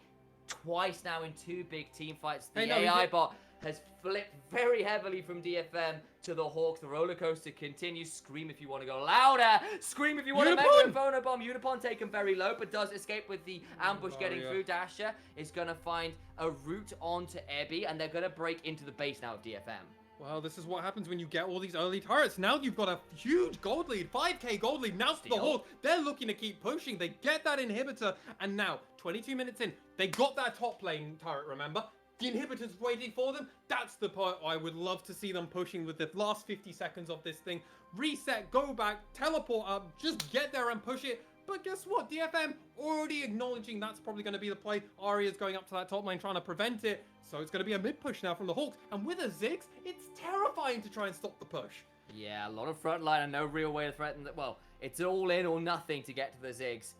twice now in 2 big team fights. The AI bot has flipped very heavily from DFM to the Hawks. The roller coaster continues. Scream if you want to go louder. Scream if you want to Mega Inferno Bomb. Udapon taken very low, but does escape with the ambush getting through. Dasher is going to find a route onto Ebby, and they're going to break into the base now of DFM. Well, this is what happens when you get all these early turrets. Now you've got a huge gold lead, 5k gold lead. Now the Hawks, they're looking to keep pushing. They get that inhibitor, and now, 22 minutes in, they got that top lane turret, remember? The inhibitor's waiting for them. That's the part I would love to see them pushing with the last 50 seconds of this thing. Reset, go back, teleport up, just get there and push it. But guess what? DFM already acknowledging that's probably going to be the play. Arya's going up to that top lane trying to prevent it. So it's going to be a mid-push now from the Hawks. And with a Ziggs, it's terrifying to try and stop the push. Yeah, a lot of front line and no real way to threaten that. Well, it's all in or nothing to get to the Ziggs.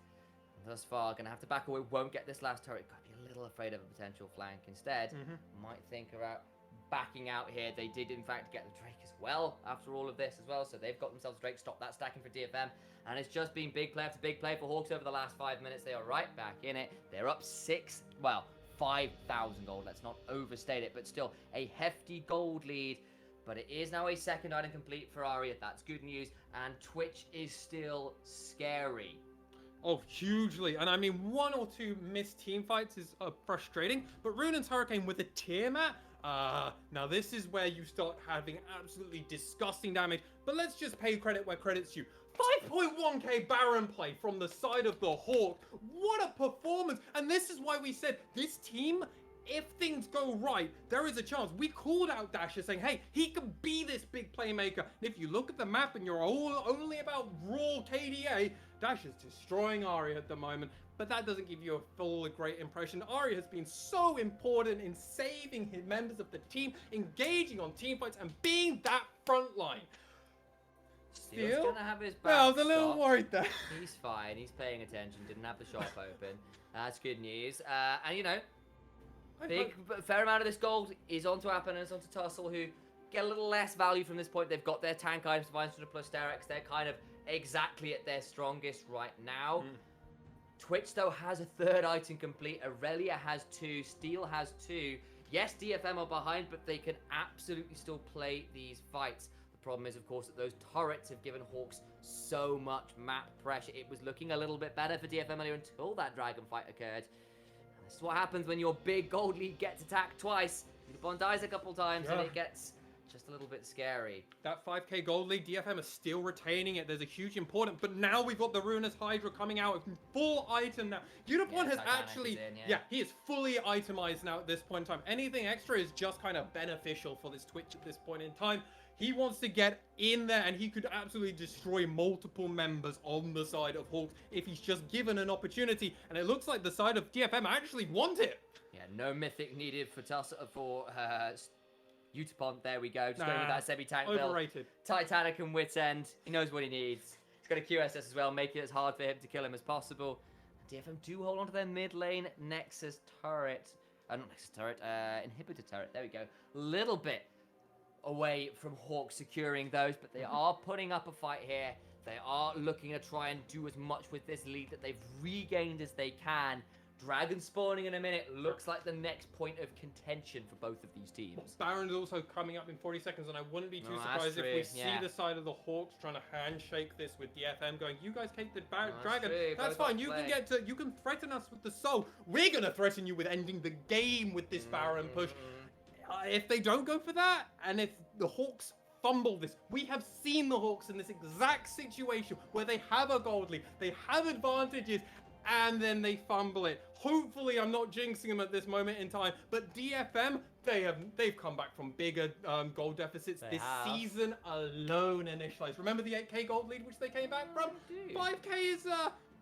Thus far, going to have to back away. Won't get this last turret. Could be a little afraid of a potential flank. Instead, might think about backing out here. They did, in fact, get the Drake as well after all of this as well. So they've got themselves Drake. Stop that stacking for DFM. And it's just been big play after big play for Hawks over the last 5 minutes. They are right back in it. They're up 5,000 gold. Let's not overstate it, but still a hefty gold lead. But it is now a second item complete for Arya. That's good news. And Twitch is still scary. Oh, hugely. And I mean, 1 or 2 missed team fights is frustrating. But Runan's Hurricane with a Tiamat, now this is where you start having absolutely disgusting damage. But let's just pay credit where credit's due. 5.1k Baron play from the side of the Hawk. What a performance. And this is why we said this team, if things go right, there is a chance. We called out Dasher saying, hey, he can be this big playmaker. And if you look at the map and you're only about raw KDA, Dasher's destroying Arya at the moment. But that doesn't give you a full great impression. Arya has been so important in saving his members of the team, engaging on team fights, and being that front line. Steel's gonna have his back. Yeah, I was a little worried there. He's fine. He's paying attention. Didn't have the shop open. That's good news. And you know, fair amount of this gold is onto Appen and it's onto Tussle, who get a little less value from this point. They've got their tank items, Vinestra plus Derex. They're kind of exactly at their strongest right now. Twitch, though, has a 3rd item complete. Aurelia has 2. Steel has 2. Yes, DFM are behind, but they can absolutely still play these fights. The problem is, of course, that those turrets have given Hawks so much map pressure. It was looking a little bit better for DFM earlier until that dragon fight occurred. And this is what happens when your big gold lead gets attacked twice. Udapon dies a couple times and it gets just a little bit scary. That 5k gold lead, DFM is still retaining it. There's a huge important, but now we've got the Ruinous Hydra coming out in full item now. Udapon has actually, he is fully itemized now at this point in time. Anything extra is just kind of beneficial for this Twitch at this point in time. He wants to get in there, and he could absolutely destroy multiple members on the side of Hawks if he's just given an opportunity. And it looks like the side of DFM actually want it. Yeah, no mythic needed for Utapon. There we go. Just going with that semi-tank build. Overrated. Titanic and Wit's End. He knows what he needs. He's got a QSS as well, make it as hard for him to kill him as possible. DFM do hold on to their mid lane Nexus turret. Not Nexus turret, inhibitor turret. There we go. Little bit away from Hawk securing those, but they are putting up a fight here. They are looking to try and do as much with this lead that they've regained as they can. Dragon spawning in a minute looks like the next point of contention for both of these teams. Baron's also coming up in 40 seconds, and I wouldn't be too surprised if we see the side of the Hawks trying to handshake this with DFM going, you guys take the Dragon. That's fine. You can threaten us with the soul. We're going to threaten you with ending the game with this Baron push. If they don't go for that, and if the Hawks fumble this, we have seen the Hawks in this exact situation where they have a gold lead, they have advantages, and then they fumble it. Hopefully, I'm not jinxing them at this moment in time, but DFM, they've come back from bigger gold deficits this season alone initialized. Remember the 8k gold lead which they came back from? 5k is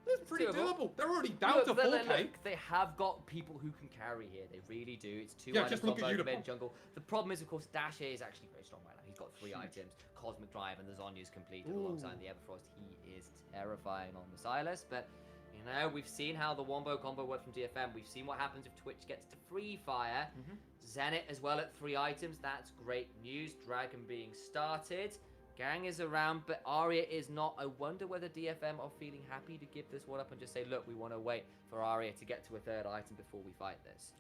that's pretty doable. They're already down to 4k. Look, they have got people who can carry here. They really do. It's two items on both mid jungle. The problem is, of course, Dash is actually very strong right now. He's got 3 items. Cosmic Drive and the Zonya's completed alongside the Everfrost. He is terrifying on the Silas, but you know, we've seen how the Wombo combo worked from DFM. We've seen what happens if Twitch gets to free fire. Zenit as well at 3 items. That's great news. Dragon being started. Gang is around, but Aria is not. I wonder whether DFM are feeling happy to give this one up and just say, look, we want to wait for Aria to get to a 3rd item before we fight this.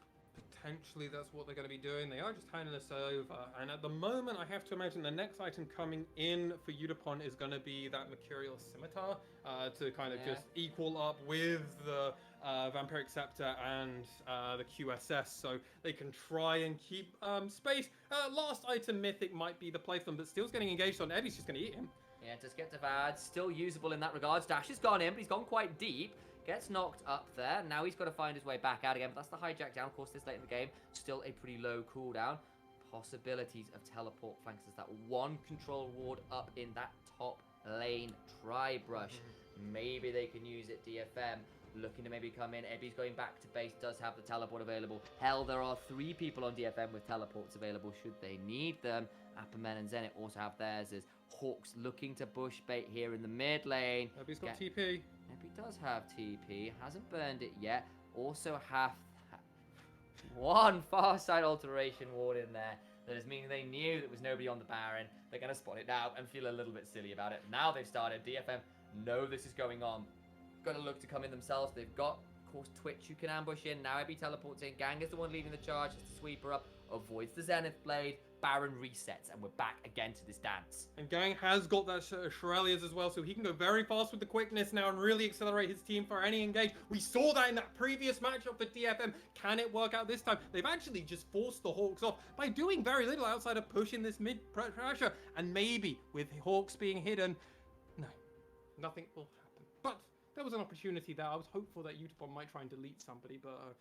Potentially that's what they're going to be doing. They are just handing us over, and at the moment I have to imagine the next item coming in for Udapon is going to be that Mercurial Scimitar to kind of just equal up with the Vampiric Scepter and the QSS, so they can try and keep space. Last item Mythic might be the play for them, but Steel's getting engaged on Eddie's just going to eat him. Yeah, just get devoured. Still usable in that regards. Dash has gone in, but he's gone quite deep. Gets knocked up there. Now he's got to find his way back out again. But that's the hijack down. Of course, this late in the game. Still a pretty low cooldown. Possibilities of teleport flanks as that one control ward up in that top lane. Tri-brush. Maybe they can use it. DFM looking to maybe come in. Ebby's going back to base. Does have the teleport available. Hell, there are 3 people on DFM with teleports available should they need them. Apperman and Zenit also have theirs. As Hawks looking to bush bait here in the mid lane. Ebby's got TP. Ebby does have TP, hasn't burned it yet. Also have one far side alteration ward in there. That is meaning they knew there was nobody on the Baron. They're going to spot it now and feel a little bit silly about it. Now they've started. DFM know this is going on. Going to look to come in themselves. They've got, of course, Twitch who can ambush in. Now Ebby teleports in. Gang is the one leading the charge. Has to sweep her up. Avoids the Zenith Blade. Baron resets, and we're back again to this dance. And Gang has got that Shirelias as well, so he can go very fast with the quickness now and really accelerate his team for any engage. We saw that in that previous matchup for DFM. Can it work out this time? They've actually just forced the Hawks off by doing very little outside of pushing this mid pressure. And maybe with Hawks being hidden, no, nothing will happen. But there was an opportunity there. I was hopeful that Utapon might try and delete somebody, but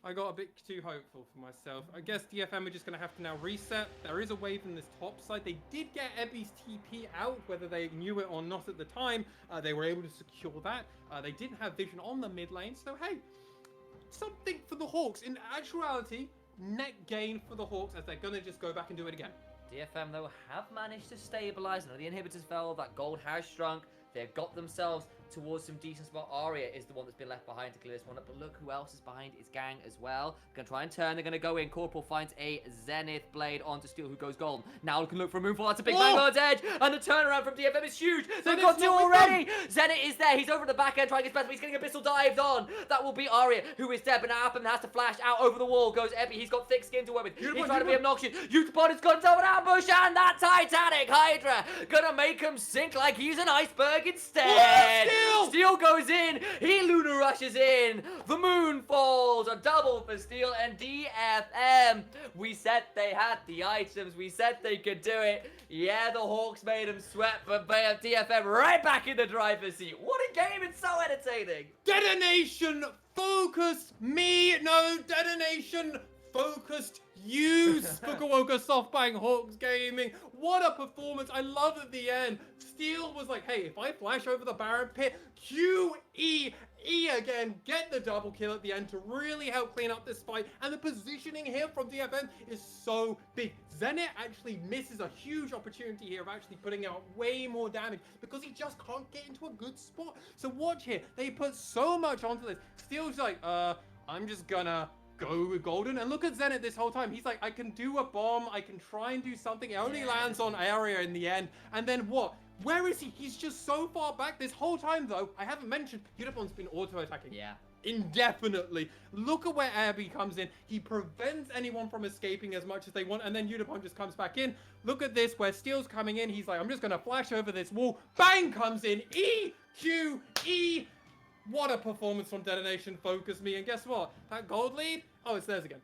I got a bit too hopeful for myself. I guess DFM are just going to have to now reset. There is a wave in this top side. They did get Ebby's TP out, whether they knew it or not at the time. They were able to secure that. They didn't have vision on the mid lane. So, hey, something for the Hawks. In actuality, net gain for the Hawks as they're going to just go back and do it again. DFM, though, have managed to stabilize. None of the inhibitors fell. That gold has shrunk. They've got themselves towards some decent spot. Aria is the one that's been left behind to clear this one up. But look who else is behind. It's Gang as well. Going to try and turn. They're going to go in. Corporal finds a Zenith Blade onto Steel, who goes golden. Now we can look for a moonfall. That's a big Vanguard's edge. And the turnaround from DFM is huge. They've got 2 already. Zenith is there. He's over at the back end trying his best, but he's getting Abyssal dived on. That will be Aria, who is dead. But now Appam has to flash out over the wall. Goes Ebby. He's got thick skin to work with. He's trying to be obnoxious. Utapon has got himself an ambush. And that Titanic Hydra going to make him sink like he's an iceberg instead. Steel goes in. He Luna rushes in. The moon falls. A double for Steel and DFM. We said they had the items. We said they could do it. Yeah, the Hawks made them sweat, but DFM right back in the driver's seat. What a game. It's so entertaining. Detonation focus me. No, detonation focused use. Fukuoka Softbank Hawks Gaming. What a performance. I love at the end. Steel was like, hey, if I flash over the Baron pit, QE again, get the double kill at the end to really help clean up this fight. And the positioning here from DFM is so big. Zenit actually misses a huge opportunity here of actually putting out way more damage because he just can't get into a good spot. So watch here. They put so much onto this. Steel's like, I'm just gonna go with Golden. And look at Zenit this whole time. He's like, I can do a bomb. I can try and do something. It only lands on area in the end. And then what? Where is he? He's just so far back this whole time, though. I haven't mentioned Udapon's been auto-attacking. Yeah. indefinitely. Look at where Airby comes in. He prevents anyone from escaping as much as they want, and then Unipon just comes back in. Look at this, where Steel's coming in. He's like, I'm just going to flash over this wall. Bang comes in. E, Q, E. What a performance from Detention FocusMe. And guess what? That gold lead, oh, it's theirs again.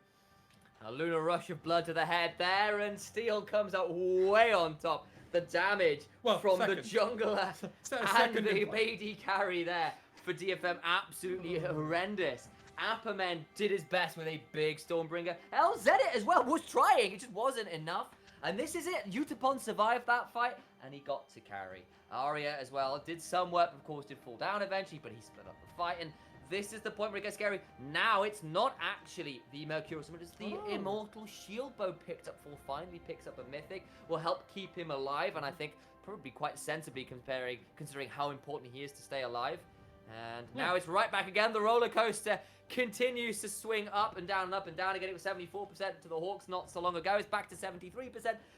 A lunar rush of blood to the head there, and Steel comes out way on top. The damage from the jungler and the AD carry there for DFM, absolutely horrendous. Apperman did his best with a big Stormbringer. LZit as well was trying, it just wasn't enough. And this is it, Utapon survived that fight, and he got to carry. Arya as well did some work, of course did fall down eventually, but he split up the fight, and this is the point where it gets scary. Now it's not actually the Mercurial Summon, it's the Immortal Shield Bow picked up for, finally picks up a Mythic, will help keep him alive, and I think probably quite sensibly considering how important he is to stay alive. And now it's right back again. The roller coaster continues to swing up and down again. It was 74% to the Hawks not so long ago. It's back to 73%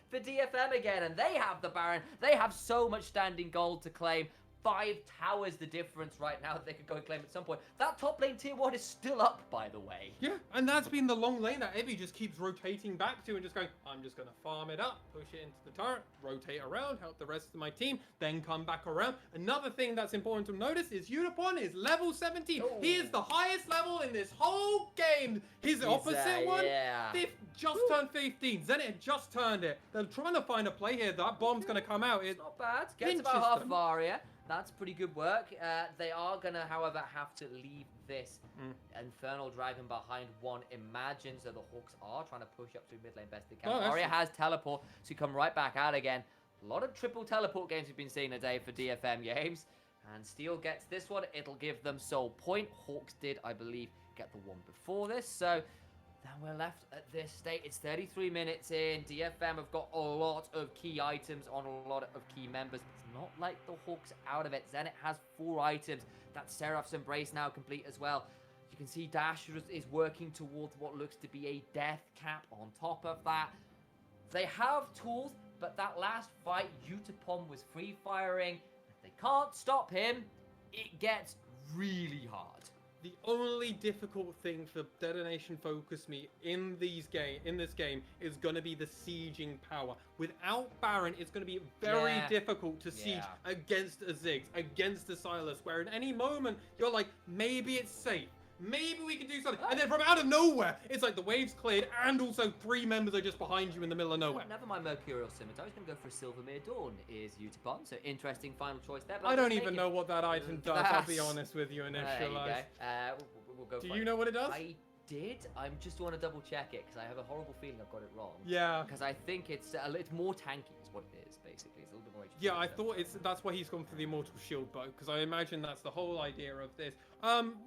for DFM again. And they have the Baron. They have so much standing gold to claim. 5 towers the difference right now that they could go and claim at some point. That top lane tier 1 is still up, by the way. Yeah, and that's been the long lane that Evie just keeps rotating back to and just going, I'm just going to farm it up, push it into the turret, rotate around, help the rest of my team, then come back around. Another thing that's important to notice is Unipon is level 17. Ooh. He is the highest level in this whole game. His opposite one, they've just turned 15. Zenit had just turned it. They're trying to find a play here. That bomb's going to come out. It's not bad. Gets about half of Arya. That's pretty good work. They are going to, however, have to leave this Infernal Dragon behind one Imagine. So the Hawks are trying to push up through mid lane best they can. Arya has teleport, so come right back out again. A lot of triple teleport games we've been seeing today for DFM games. And Steel gets this one. It'll give them Soul Point. Hawks did, I believe, get the one before this. So then we're left at this state. It's 33 minutes in. DFM have got a lot of key items on a lot of key members. It's not like the Hawks out of it. Zenit has 4 items. That Seraph's Embrace now complete as well. You can see Dash is working towards what looks to be a death cap on top of that. They have tools, but that last fight, Utapon was free firing. If they can't stop him, it gets really hard. The only difficult thing for Detention FocusMe in this game is going to be the sieging power. Without Baron, it's going to be very difficult to siege against a Ziggs, against a Silas, where at any moment you're like, maybe it's safe. Maybe we can do something. And then from out of nowhere, it's like the wave's cleared and also 3 members are just behind you in the middle of nowhere. Never mind Mercurial Scimitar. I was going to go for a Silvermere Dawn is Utapon. So interesting final choice there. But I don't even know what that item does, I'll be honest with you, Initialize. We'll go do you know what it does? I did. I just want to double check it because I have a horrible feeling I've got it wrong. Yeah. Because I think it's more tanky is what it is, basically. It's a little bit more HP. Yeah, I thought that's why he's gone for the Immortal Shield Bow, because I imagine that's the whole idea of this.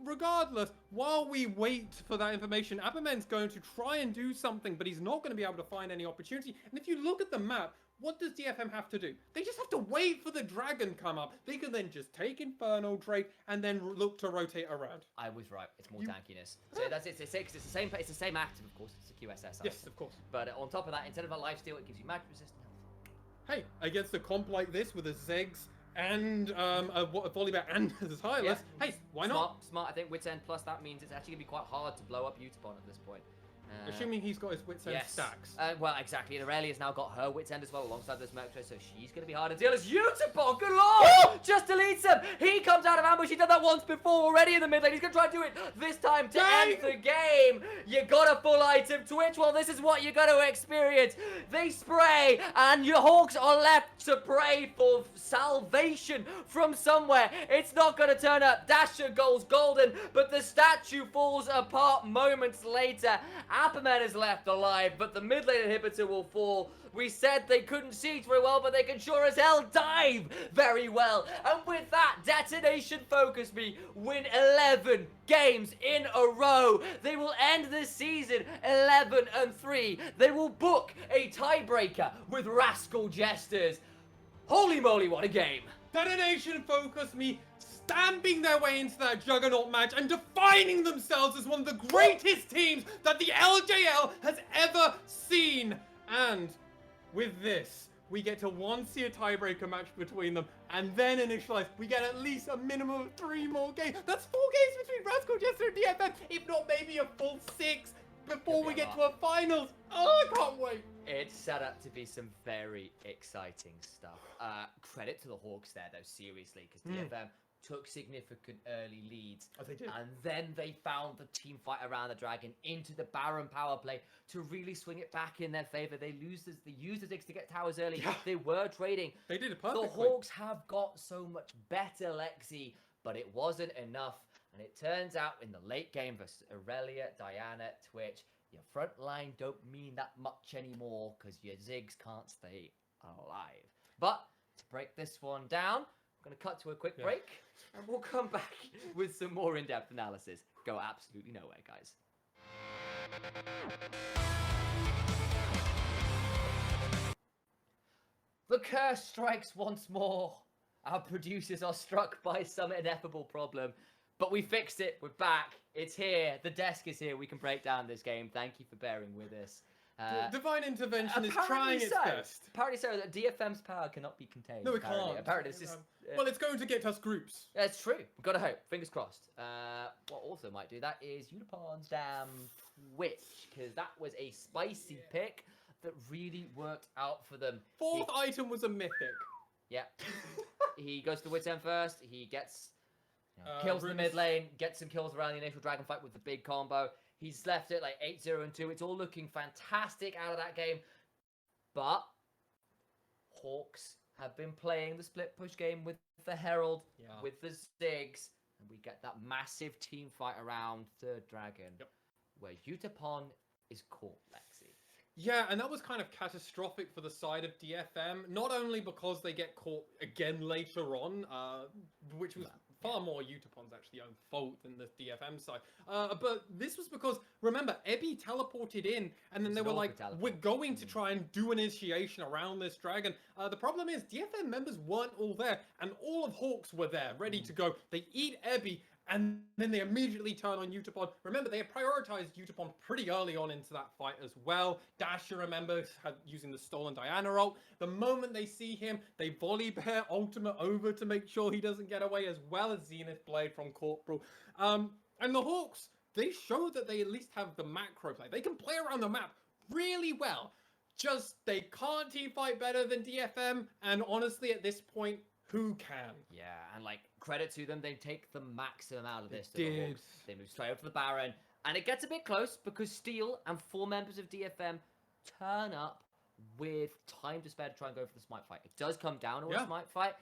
Regardless, while we wait for that information, Apperman's going to try and do something, but he's not going to be able to find any opportunity. And if you look at the map, what does DFM have to do? They just have to wait for the dragon come up. They can then just take Infernal Drake and then look to rotate around. I was right. It's more tankiness. So that's it. It's the same active, of course. It's a QSS. Yes, of course. But on top of that, instead of a lifesteal, it gives you magic resistant health. Hey, against a comp like this with a Ziggs and a Volibear and a Silas, hey, why not? Smart. I think Wits End plus that means it's actually going to be quite hard to blow up Utapon at this point. Assuming he's got his Wits End stacks. Well, exactly. And Aurelia's now got her Wits End as well alongside this Mercury, so she's going to be hard to deal as Utapon. Good lord! Just deletes him. He comes out of ambush. He did that once before already in the mid lane. He's going to try to do it this time to end the game. You got a full item. Twitch, well, this is what you're going to experience. They spray, and your Hawks are left to pray for salvation from somewhere. It's not going to turn up. Dasher goes golden, but the statue falls apart moments later. Apperman is left alive, but the mid lane inhibitor will fall. We said they couldn't siege very well, but they can sure as hell dive very well. And with that, Detention FocusMe win 11 games in a row. They will end this season 11-3. They will book a tiebreaker with Rascal Jesters. Holy moly, what a game. Detention FocusMe stamping their way into that juggernaut match and defining themselves as one of the greatest teams that the LJL has ever seen. And with this, we get to see a tiebreaker match between them, and then initialize. We get at least a minimum of 3 more games. That's 4 games between Rascal Jester and DFM, if not maybe a full 6 before we get to a finals. Oh, I can't wait. It's set up to be some very exciting stuff. Credit to the Hawks there, though, seriously, because DFM took significant early leads. Oh, they did. And then they found the team fight around the Dragon into the Baron power play to really swing it back in their favor. They used the Ziggs to get towers early. Yeah. They were trading. They did it perfectly. The Hawks have got so much better, Lexi, but it wasn't enough. And it turns out in the late game versus Aurelia, Diana, Twitch, your front line don't mean that much anymore because your Ziggs can't stay alive. But to break this one down, I'm going to cut to a quick break, and we'll come back with some more in-depth analysis. Go absolutely nowhere, guys. The curse strikes once more. Our producers are struck by some ineffable problem, but we fixed it. We're back. It's here. The desk is here. We can break down this game. Thank you for bearing with us. Divine Intervention is trying its best. Apparently so, that DFM's power cannot be contained. No, it can't. Apparently this is... well, it's going to get us groups. That's true. We've got to hope. Fingers crossed. What also might do that is Unicorn's damn Twitch, because that was a spicy pick that really worked out for them. Fourth item was a mythic. Yeah. He goes to Wit's End first. He gets... kills the mid lane, gets some kills around the initial dragon fight with the big combo. He's left it like 8-0 and 2. It's all looking fantastic out of that game. But Hawks have been playing the split push game with the Herald, with the Ziggs, and we get that massive team fight around third dragon, where Utapon is caught, Lexi. Yeah, and that was kind of catastrophic for the side of DFM, not only because they get caught again later on, which was far more Utapon's actually own fault than the DFM side, but this was because, remember, Ebby teleported in, and then they were like, we're going to try and do initiation around this dragon. The problem is, DFM members weren't all there, and all of Hawks were there, ready to go. They eat Ebby, and then they immediately turn on Utapon. Remember, they had prioritized Utapon pretty early on into that fight as well. Dasher, remember, using the stolen Diana ult. The moment they see him, they volley bear ultimate over to make sure he doesn't get away, as well as Zenith Blade from Corporal. And the Hawks, they show that they at least have the macro play. They can play around the map really well. Just, they can't team fight better than DFM. And honestly, at this point, who can? Yeah, and like, credit to them, they take the maximum out of this. The Hawks. They move straight over to the Baron, and it gets a bit close because Steel and 4 members of DFM turn up with time to spare to try and go for the smite fight. It does come down to a smite fight,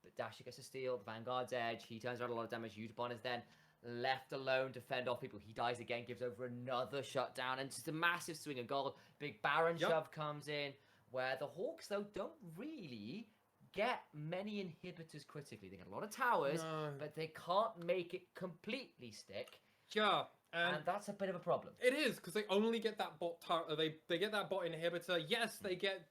but Dasher gets a steal, the Vanguard's edge, he turns out a lot of damage. Utapon is then left alone to fend off people. He dies again, gives over another shutdown, and just a massive swing of gold. Big Baron shove comes in, where the Hawks, though, don't really get many inhibitors critically. They get a lot of towers, but they can't make it completely stick. Yeah. And that's a bit of a problem. It is, because they only get that bot they get that bot inhibitor. Yes, they get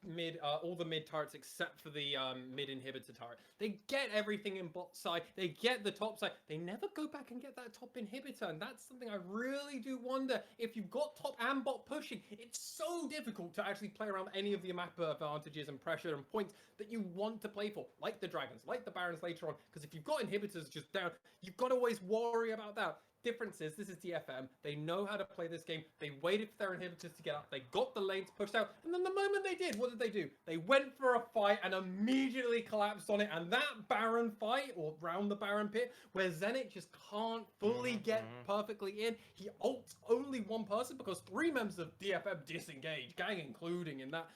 all the mid turrets except for the mid inhibitor turret. They get everything in bot side. They get the top side. They never go back and get that top inhibitor, and that's something I really do wonder. If you've got top and bot pushing, it's so difficult to actually play around any of the map advantages and pressure and points that you want to play for, like the Dragons, like the Barons later on. Because if you've got inhibitors just down, you've got to always worry about that. Difference is, this is DFM. They know how to play this game. They waited for their inhibitors to get up. They got the lanes pushed out. And then the moment they did, what did they do? They went for a fight and immediately collapsed on it. And that Baron fight, or round the Baron pit, where Zenit just can't fully get perfectly in. He ults only one person because 3 members of DFM disengage, gang including in that.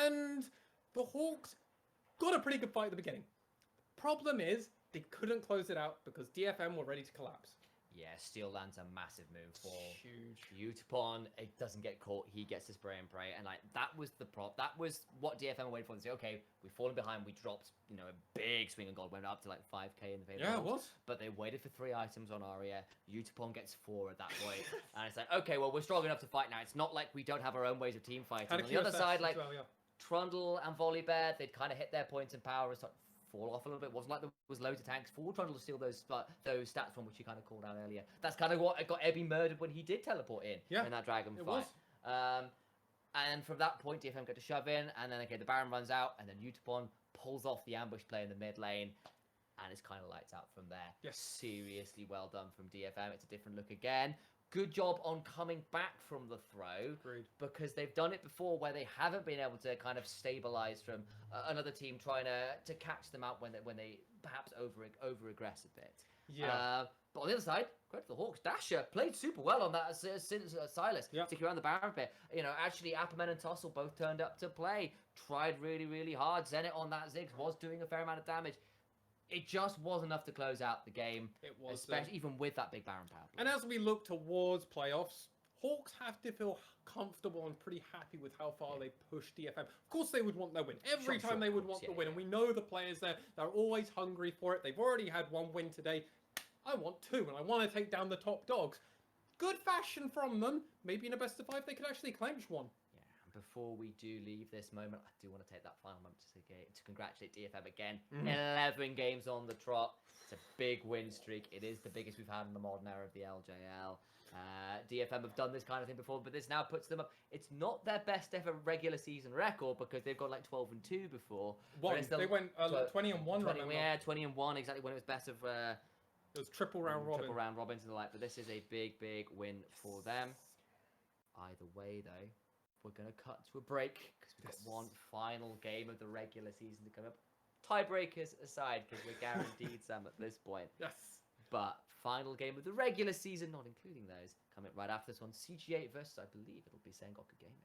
And the Hawks got a pretty good fight at the beginning. Problem is, they couldn't close it out because DFM were ready to collapse. Yeah, Steel lands a massive move for huge. Utapon. It doesn't get caught. He gets to spray and pray, and like that was the prop. That was what DFM were waiting for. They say, okay, we've fallen behind. We dropped, a big swing of gold. Went up to like 5k in the favor. Yeah, it was. But they waited for 3 items on Arya. Utapon gets 4 at that point, and it's like, okay, well, we're strong enough to fight now. It's not like we don't have our own ways of team fighting. On the other side, like Trundle and Volibear, they'd kind of hit their points in power and start fall off a little bit. It wasn't like there was loads of tanks for Trundle to steal those stats from which you kind of called out earlier. That's kind of what got Ebby murdered when he did teleport in that dragon fight. And from that point, DFM get to shove in, and then okay, the Baron runs out, and then Utapon pulls off the ambush play in the mid lane, and it's kind of lights out from there. Yes. Seriously well done from DFM. It's a different look again. Good job on coming back from the throw. Agreed. Because they've done it before where they haven't been able to kind of stabilize from another team trying to catch them out when they perhaps over aggress a bit. Yeah. But on the other side, credit to the Hawks. Dasher played super well on that since Silas, Yeah. particularly around the Baron bit. Actually, Appleman and Tussle both turned up to play. Tried really, really hard. Zenit on that Ziggs was doing a fair amount of damage. It just was enough to close out the game, It was, especially even with that big Baron power play. And as we look towards playoffs, Hawks have to feel comfortable and pretty happy with how far they pushed DFM. Of course, they would want their win. Every time they would want the win. And we know the players there, they're always hungry for it. They've already had one win today. I want two, and I want to take down the top dogs. Good fashion from them. Maybe in a best of 5, they could actually clinch one. Yeah, and before we do leave this moment, I do want to take that final moment to congratulate DFM again. 11 games on the trot. It's a big win streak. It is the biggest we've had in the modern era of the LJL. DFM have done this kind of thing before, but this now puts them up. It's not their best ever regular season record because they've got like 12-2 before. They went 20-1. 20, yeah, 20-1 exactly when it was best of. It was triple round robin. Triple round robin to the light, but this is a big, big win for them. Either way, though, we're going to cut to a break because we've got one final game of the regular season to come up. Tiebreakers aside, because we're guaranteed some at this point. Yes. But final game of the regular season, not including those, coming right after this one. CG8 versus, I believe it'll be Sengoku Gaming.